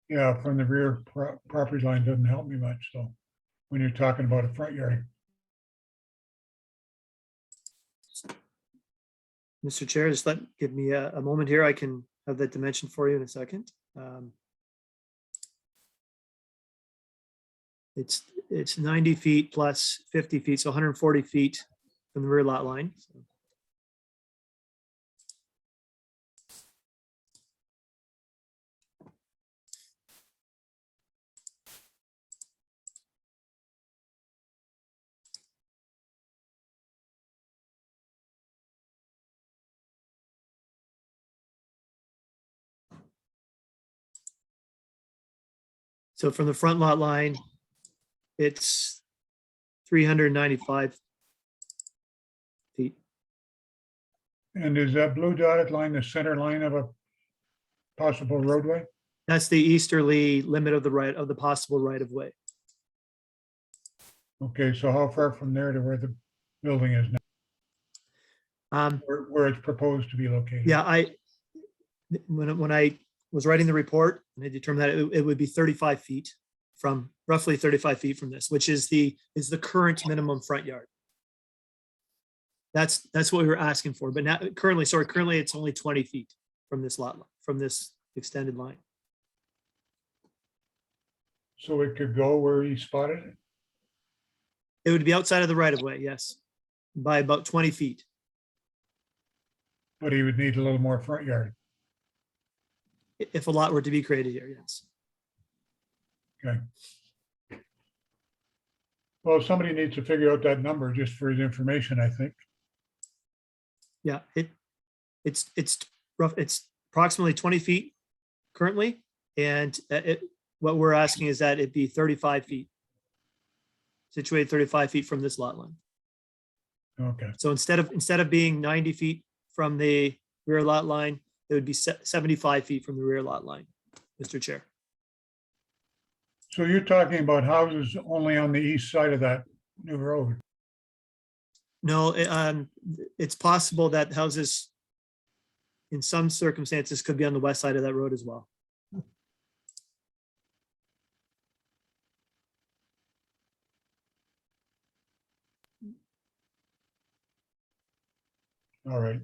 B: Yeah, from the rear property line doesn't help me much, so when you're talking about a front yard.
D: Mr. Chair, just give me a moment here. I can have that dimension for you in a second. It's 90 feet plus 50 feet, so 140 feet from the rear lot line. So from the front lot line, it's 395 feet.
B: And is that blue dotted line the center line of a possible roadway?
D: That's the easterly limit of the possible right of way.
B: Okay, so how far from there to where the building is now? Where it's proposed to be located?
D: Yeah, when I was writing the report, and I determined that it would be 35 feet from, roughly 35 feet from this, which is the current minimum front yard. That's what we were asking for, but now currently it's only 20 feet from this lot line, from this extended line.
B: So it could go where he spotted it?
D: It would be outside of the right of way, yes, by about 20 feet.
B: But he would need a little more front yard.
D: If a lot were to be created here, yes.
B: Okay. Well, somebody needs to figure out that number just for his information, I think.
D: Yeah, it's rough. It's approximately 20 feet currently, and what we're asking is that it be 35 feet, situated 35 feet from this lot line.
B: Okay.
D: So instead of being 90 feet from the rear lot line, it would be 75 feet from the rear lot line, Mr. Chair.
B: So you're talking about houses only on the east side of that new road?
D: No, it's possible that houses in some circumstances could be on the west side of that road as well.
B: All right.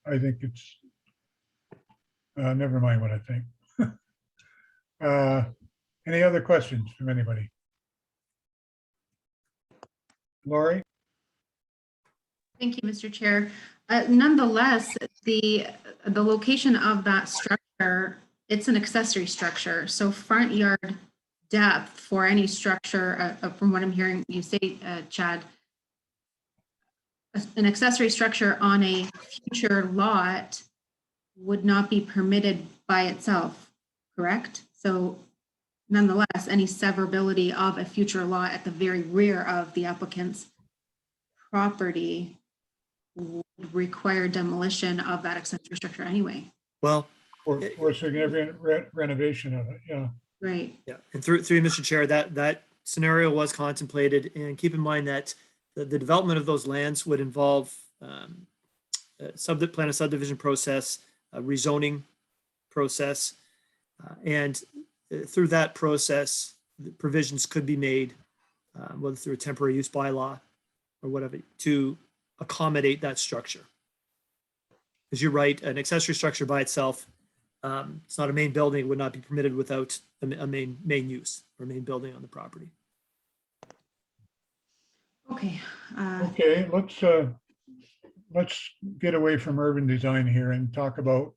B: I think it's, never mind what I think. Any other questions from anybody? Lori?
G: Thank you, Mr. Chair. Nonetheless, the location of that structure, it's an accessory structure. So front yard depth for any structure, from what I'm hearing you say, Chad, an accessory structure on a future lot would not be permitted by itself, correct? So nonetheless, any severability of a future lot at the very rear of the applicant's property would require demolition of that accessory structure anyway.
D: Well,
B: Or significant renovation of it, yeah.
G: Right.
D: yeah, and through you, Mr. Chair, that scenario was contemplated, and keep in mind that the development of those lands would involve plan of subdivision process, rezoning process, and through that process, the provisions could be made, whether through a temporary use bylaw or whatever, to accommodate that structure. Because you're right, an accessory structure by itself, it's not a main building, it would not be permitted without a main use or main building on the property.
G: Okay.
B: Okay, let's get away from urban design here and talk about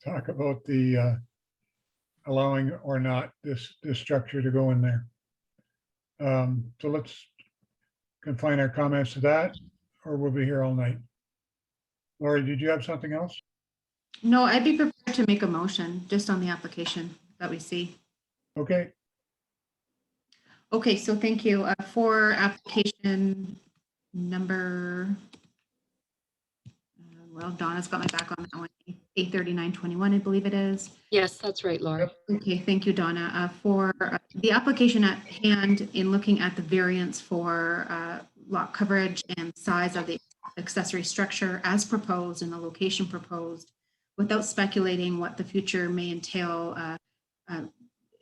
B: the allowing or not this structure to go in there. So let's confine our comments to that, or we'll be here all night. Lori, did you have something else?
G: No, I'd be prepared to make a motion just on the application that we see.
B: Okay,
G: Okay, so thank you. For application number, well, Donna's got my back on that one, 83921, I believe it is.
C: Yes, that's right, Laura.
G: Okay, thank you, Donna. For the application at hand, in looking at the variance for lot coverage and size of the accessory structure as proposed and the location proposed, without speculating what the future may entail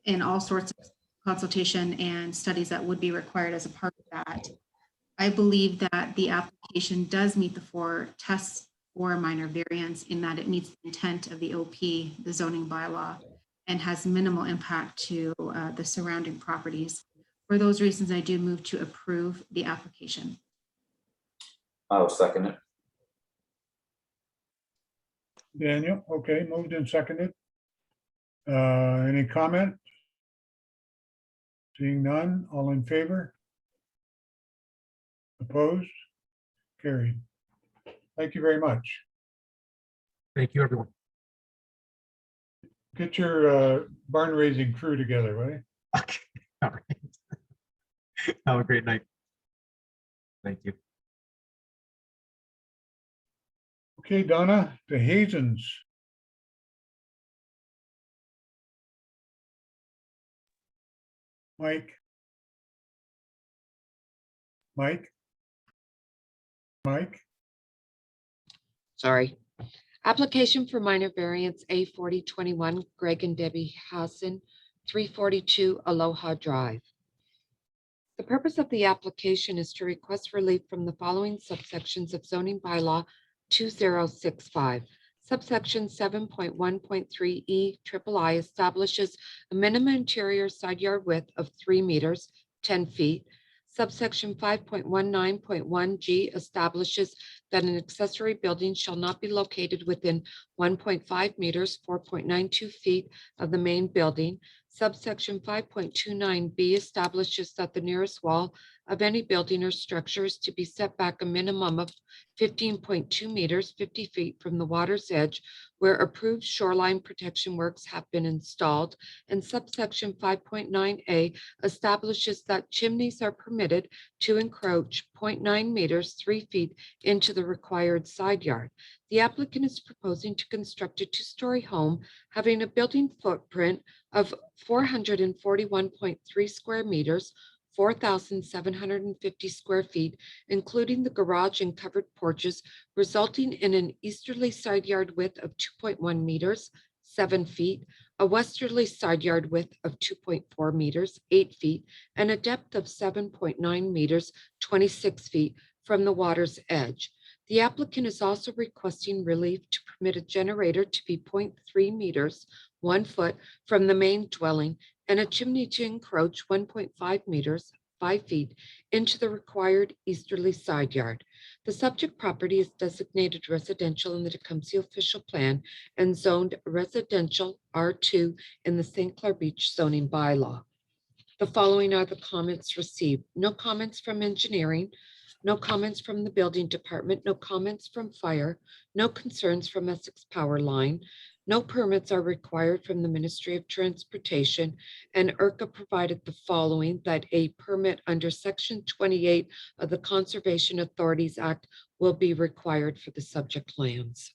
G: in all sorts of consultation and studies that would be required as a part of that, I believe that the application does meet the 4 tests for a minor variance in that it meets the intent of the OP, the zoning bylaw, and has minimal impact to the surrounding properties. For those reasons, I do move to approve the application.
H: I'll second it.
B: Daniel, okay, moved and seconded. Any comment? Seeing none, all in favor? Opposed? Carried. Thank you very much.
S: Thank you, everyone.
B: Get your barn raising crew together, will you?
S: Okay. All right. Have a great night. Thank you.
B: Okay, Donna, the Hazens. Mike. Mike.
C: Sorry. Application for minor variance A4021, Greg and Debbie Hassan, 342 Aloha Drive. The purpose of the application is to request relief from the following subsections of zoning bylaw 2065. Subsection 7.1.3E III establishes a minimum interior side yard width of 3 meters, 10 feet. Subsection 5.19.1G establishes that an accessory building shall not be located within 1.5 meters, 4.92 feet of the main building. Subsection 5.29B establishes that the nearest wall of any building or structure is to be set back a minimum of 15.2 meters, 50 feet from the water's edge where approved shoreline protection works have been installed. And subsection 5.9A establishes that chimneys are permitted to encroach 0.9 meters, 3 feet into the required side yard. The applicant is proposing to construct a 2-story home having a building footprint of 441.3 square meters, 4,750 square feet, including the garage and covered porches, resulting in an easterly side yard width of 2.1 meters, 7 feet, a westerly side yard width of 2.4 meters, 8 feet, and a depth of 7.9 meters, 26 feet from the water's edge. The applicant is also requesting relief to permit a generator to be 0.3 meters, 1 foot from the main dwelling, and a chimney to encroach 1.5 meters, 5 feet into the required easterly side yard. The subject property is designated residential in the Tecumseh official plan and zoned residential R2 in the St. Clair Beach zoning bylaw. The following are the comments received. No comments from engineering, no comments from the building department, no comments from fire, no concerns from Essex Power Line, No permits are required from the Ministry of Transportation, and IRCA provided the following, that a permit under Section 28 of the Conservation Authorities Act will be required for the subject lands.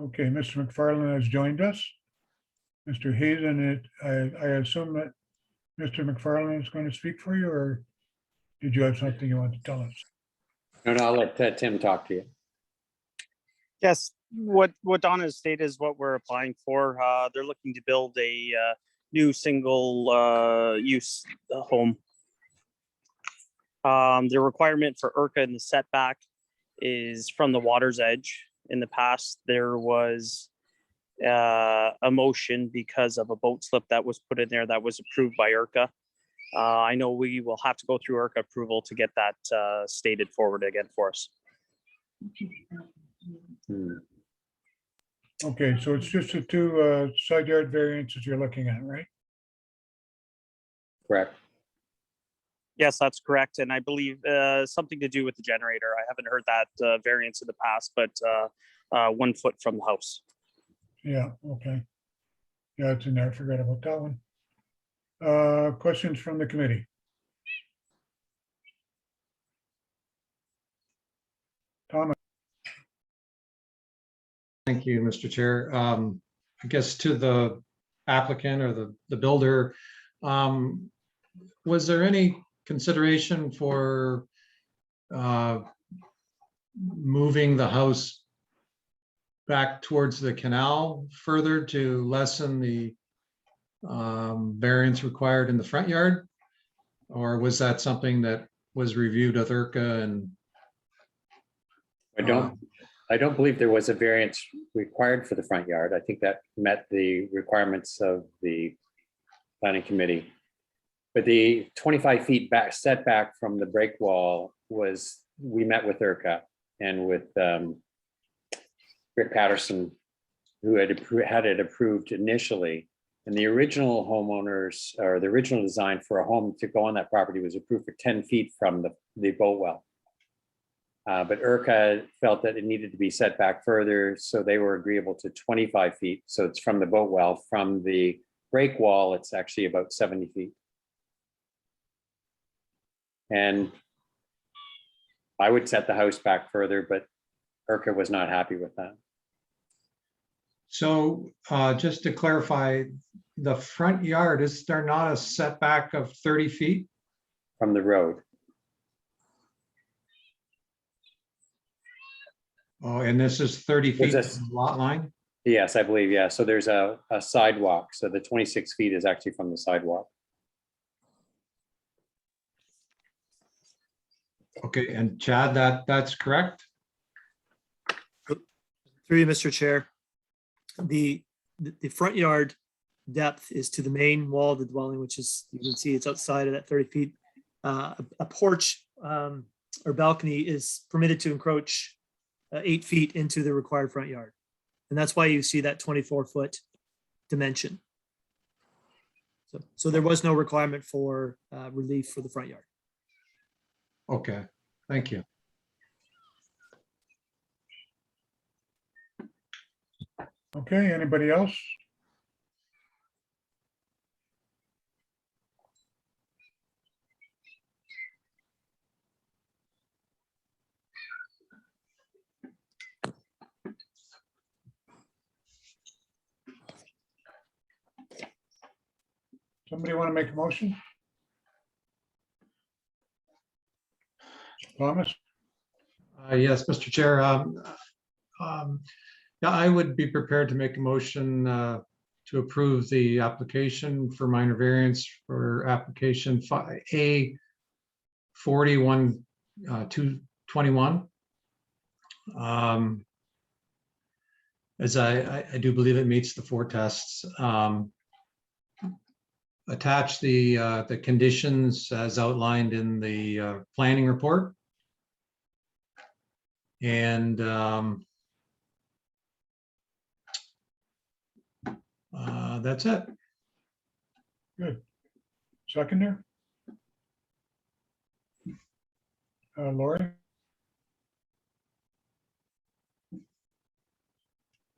B: Okay, Mr. McFarland has joined us. Mr. Hazen, I assume that Mr. McFarland is going to speak for you, or did you have something you want to tell us?
M: No, I'll let Tim talk to you.
T: Yes, what Donna has stated is what we're applying for. They're looking to build a new single use home. The requirement for IRCA in the setback is from the water's edge. In the past, there was a motion because of a boat slip that was put in there that was approved by IRCA. I know we will have to go through IRCA approval to get that stated forward again for us.
B: Okay, so it's just the two side yard variances you're looking at, right?
M: Correct.
T: Yes, that's correct. And I believe something to do with the generator. I haven't heard that variance in the past, but 1 foot from the house.
B: Yeah, okay. Yeah, it's in there. I forgot about that one. Questions from the committee? Thomas?
K: Thank you, Mr. Chair. I guess to the applicant or the builder, was there any consideration for moving the house back towards the canal further to lessen the variance required in the front yard? Or was that something that was reviewed with IRCA and?
M: I don't believe there was a variance required for the front yard. I think that met the requirements of the planning committee. But the 25 feet back setback from the break wall was, we met with IRCA and with Rick Patterson, who had it approved initially. And the original homeowners, or the original design for a home to go on that property was approved for 10 feet from the boat well. But IRCA felt that it needed to be set back further, so they were agreeable to 25 feet. So it's from the boat well. From the break wall, it's actually about 70 feet. And I would set the house back further, but IRCA was not happy with that.
K: So just to clarify, the front yard, is there not a setback of 30 feet?
M: From the road.
K: Oh, and this is 30 feet from the lot line?
M: Yes, I believe, yeah. So there's a sidewalk. So the 26 feet is actually from the sidewalk.
K: Okay, and Chad, that's correct?
D: Through you, Mr. Chair. The front yard depth is to the main wall of the dwelling, which is, you can see it's outside of that 30 feet. A porch or balcony is permitted to encroach 8 feet into the required front yard. And that's why you see that 24-foot dimension. So there was no requirement for relief for the front yard.
K: Okay, thank you.
B: Okay, anybody else? Somebody want to make a motion? Thomas?
K: Yes, Mr. Chair. Yeah, I would be prepared to make a motion to approve the application for minor variance for application A 41-221. As I do believe it meets the 4 tests. Attach the conditions as outlined in the planning report. And that's it.
B: Good. Seconder? Lori?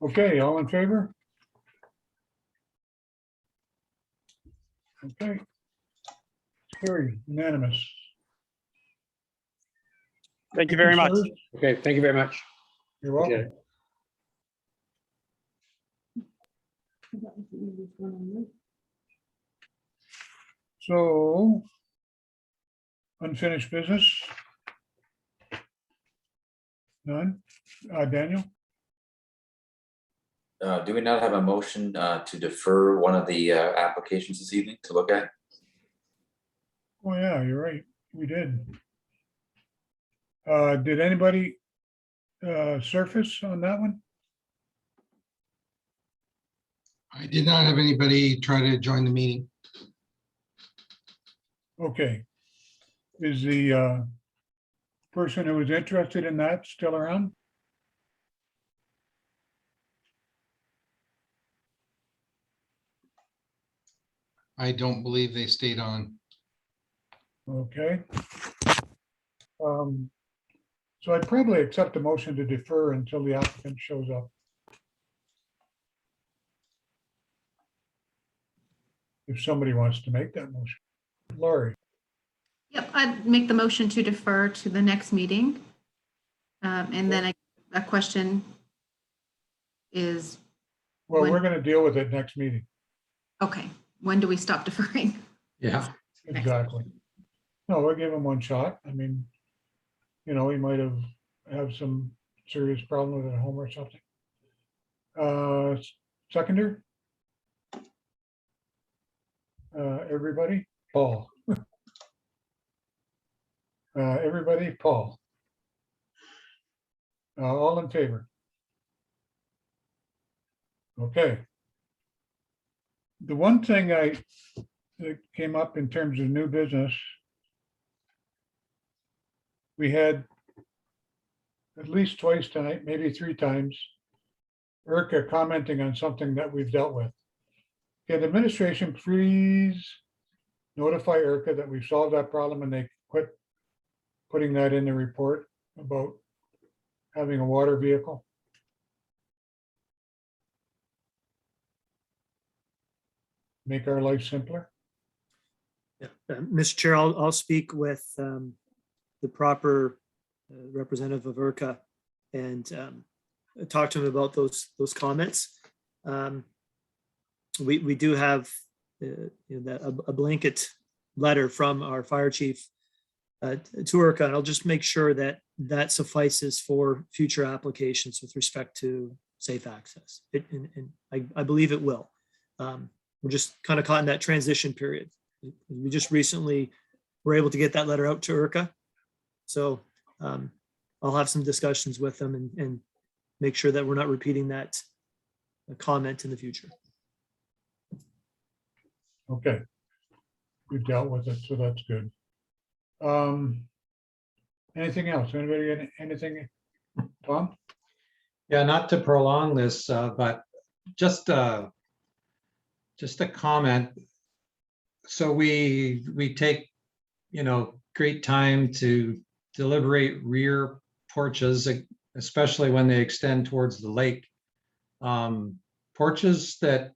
B: Okay, all in favor? Okay. Carried, unanimous.
T: Thank you very much.
B: sirs.
M: Okay, thank you very much.
B: You're
M: Appreciate
B: welcome. So unfinished business? None? Daniel?
H: Do we not have a motion to defer one of the applications this evening to look at?
B: Oh, yeah, you're right. We did. Did anybody surface on that one?
A: I did not have anybody try to join the meeting.
B: Okay. Is the person who was interested in that still around?
A: I don't believe they stayed on.
B: Okay. So I'd probably accept a motion to defer until the applicant shows up. If somebody wants to make that motion. Lori,
G: Yep, I'd make the motion to defer to the next meeting. And then a question is,
B: well,
G: When-
B: we're going to deal with it next meeting.
G: okay, when do we stop deferring?
K: Yeah.
B: Exactly. No, we'll give him one shot. I mean, you know, he might have some serious problem with it at home or something. Seconder? Everybody? Paul. Everybody, Paul. All in favor? Okay. The one thing that came up in terms of new business, we had at least twice tonight, maybe 3 times, Urca commenting on something that we've dealt with. Can the administration please notify Urca that we've solved that problem and they quit putting that in the report about having a water vehicle? Make our life simpler?
D: Yeah, Mr. Chair, I'll speak with the proper representative of IRCA and talk to him about those comments. We do have a blanket letter from our fire chief to IRCA, and I'll just make sure that that suffices for future applications with respect to safe access. And I believe it will. We're just kind of caught in that transition period. We just recently were able to get that letter out to IRCA. So I'll have some discussions with them and make sure that we're not repeating that comment in the future.
B: Okay. We've dealt with it, so that's good. Anything else? Anybody got anything? Tom?
K: Yeah, not to prolong this, but just a comment. So we take, great time to deliberate rear porches, especially when they extend towards the lake. Porches that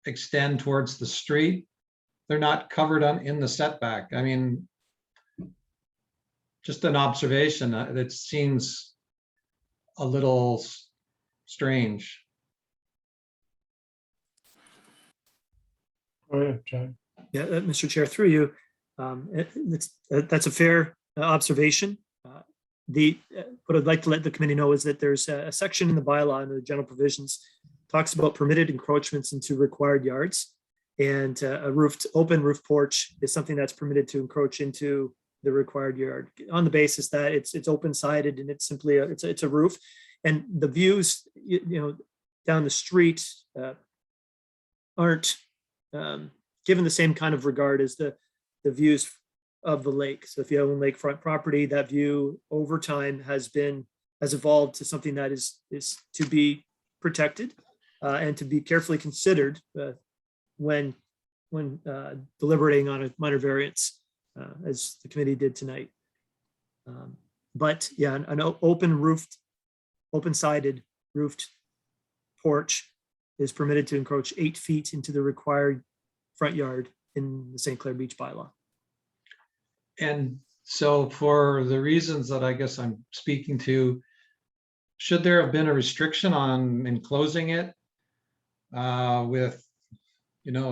K: extend towards the street, they're not covered in the setback. I mean, just an observation that seems a little strange.
B: Go ahead, Chad.
D: Yeah, Mr. Chair, through you, that's a fair observation. What I'd like to let the committee know is that there's a section in the bylaw in the general provisions talks about permitted encroachments into required yards, and a open roof porch is something that's permitted to encroach into the required yard on the basis that it's open sided and it's simply it's a roof, and the views down the street aren't given the same kind of regard as the views of the lake. So if you own lakefront property, that view over time has evolved to something that is to be protected and to be carefully considered when deliberating on a minor variance, as the committee did tonight. But yeah, an open roofed, open-sided roofed porch is permitted to encroach 8 feet into the required front yard in the St. Clair Beach bylaw.
K: And so for the reasons that I guess I'm speaking to, should there have been a restriction on enclosing it with,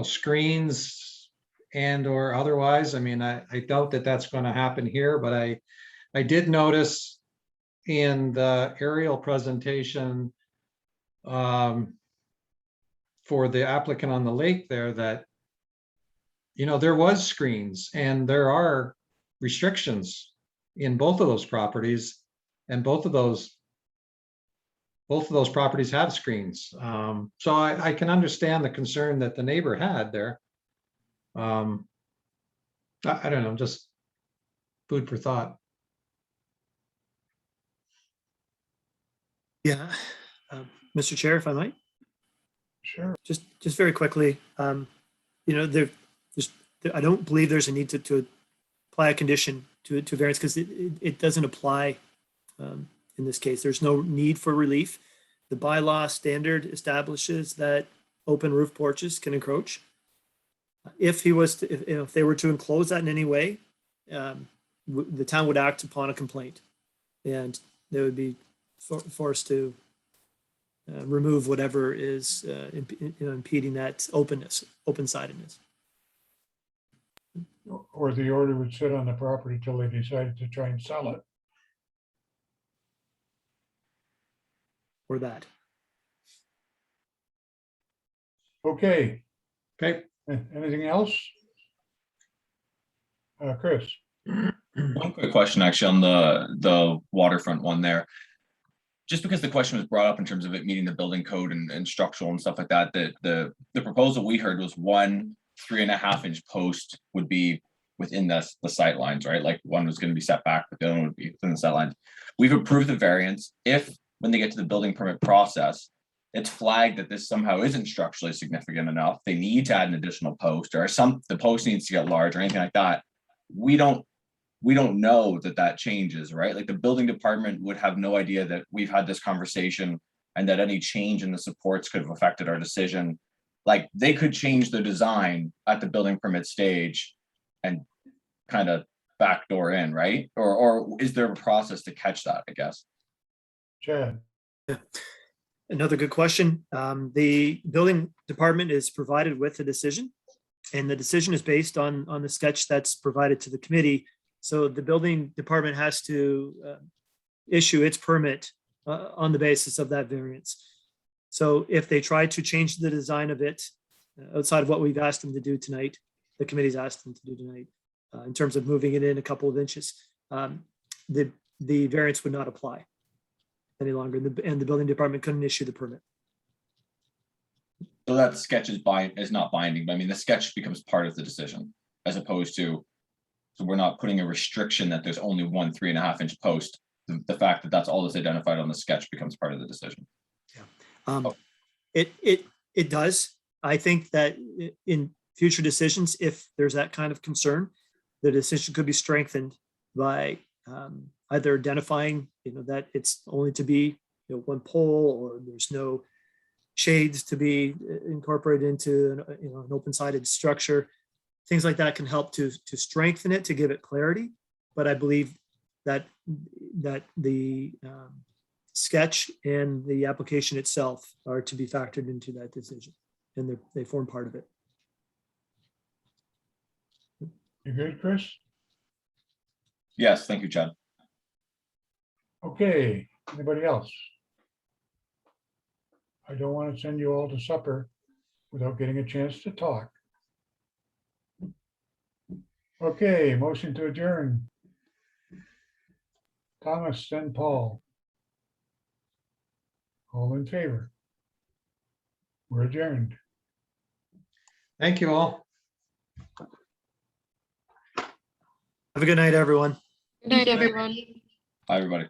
K: screens and or otherwise? I mean, I doubt that that's going to happen here, but I did notice in the aerial presentation for the applicant on the lake there that, there was screens and there are restrictions in both of those properties, and both of those properties have screens. So I can understand the concern that the neighbor had there. I don't know, just food for thought.
D: Yeah, Mr. Chair, if I might.
B: Sure.
D: Just very quickly, I don't believe there's a need to apply a condition to variance because it doesn't apply in this case. There's no need for relief. The bylaw standard establishes that open roof porches can encroach. If they were to enclose that in any way, the town would act upon a complaint, and they would be forced to remove whatever is impeding that open-sidedness.
B: Or the order would sit on the property till they decided to try and sell it.
D: Or that.
B: Okay.
K: Okay.
B: Anything else? Chris?
S: One quick question actually on the waterfront one there. Just because the question was brought up in terms of it meeting the building code and structural and stuff like that, the proposal we heard was 1 3.5-inch post would be within the sight lines, right? Like one was going to be set back, but the other one would be within the sight lines. We've approved the variance. If when they get to the building permit process, it's flagged that this somehow isn't structurally significant enough, they need to add an additional post, or the post needs to get large or anything like that. We don't know that changes, right? Like the building department would have no idea that we've had this conversation and that any change in the supports could have affected our decision. Like they could change the design at the building permit stage and kind of backdoor in, right? Or is there a process to catch that, I guess?
B: Chad.
D: Another good question. The building department is provided with a decision, and the decision is based on the sketch that's provided to the committee. So the building department has to issue its permit on the basis of that variance. So if they try to change the design of it outside of what we've asked them to do tonight, the committee's asked them to do tonight, in terms of moving it in a couple of inches, the variance would not apply any longer, and the building department couldn't issue the permit.
S: So that sketch is not binding, but I mean, the sketch becomes part of the decision as opposed to, so we're not putting a restriction that there's only 1 3.5-inch post. The fact that that's all that's identified on the sketch becomes part of the decision.
D: It does. I think that in future decisions, if there's that kind of concern, the decision could be strengthened by either identifying, that it's only to be, one pole, or there's no shades to be incorporated into an open-sided structure. Things like that can help to strengthen it, to give it clarity. But I believe that the sketch and the application itself are to be factored into that decision, and they form part of it.
B: You good, Chris?
S: Yes, thank you, Chad.
B: Okay, anybody else? I don't want to send you all to supper without getting a chance to talk. Okay, motion to adjourn. Thomas and Paul. All in favor? We're adjourned.
K: Thank you all.
D: Have a good night, everyone.
C: Good night, everyone.
S: Bye, everybody.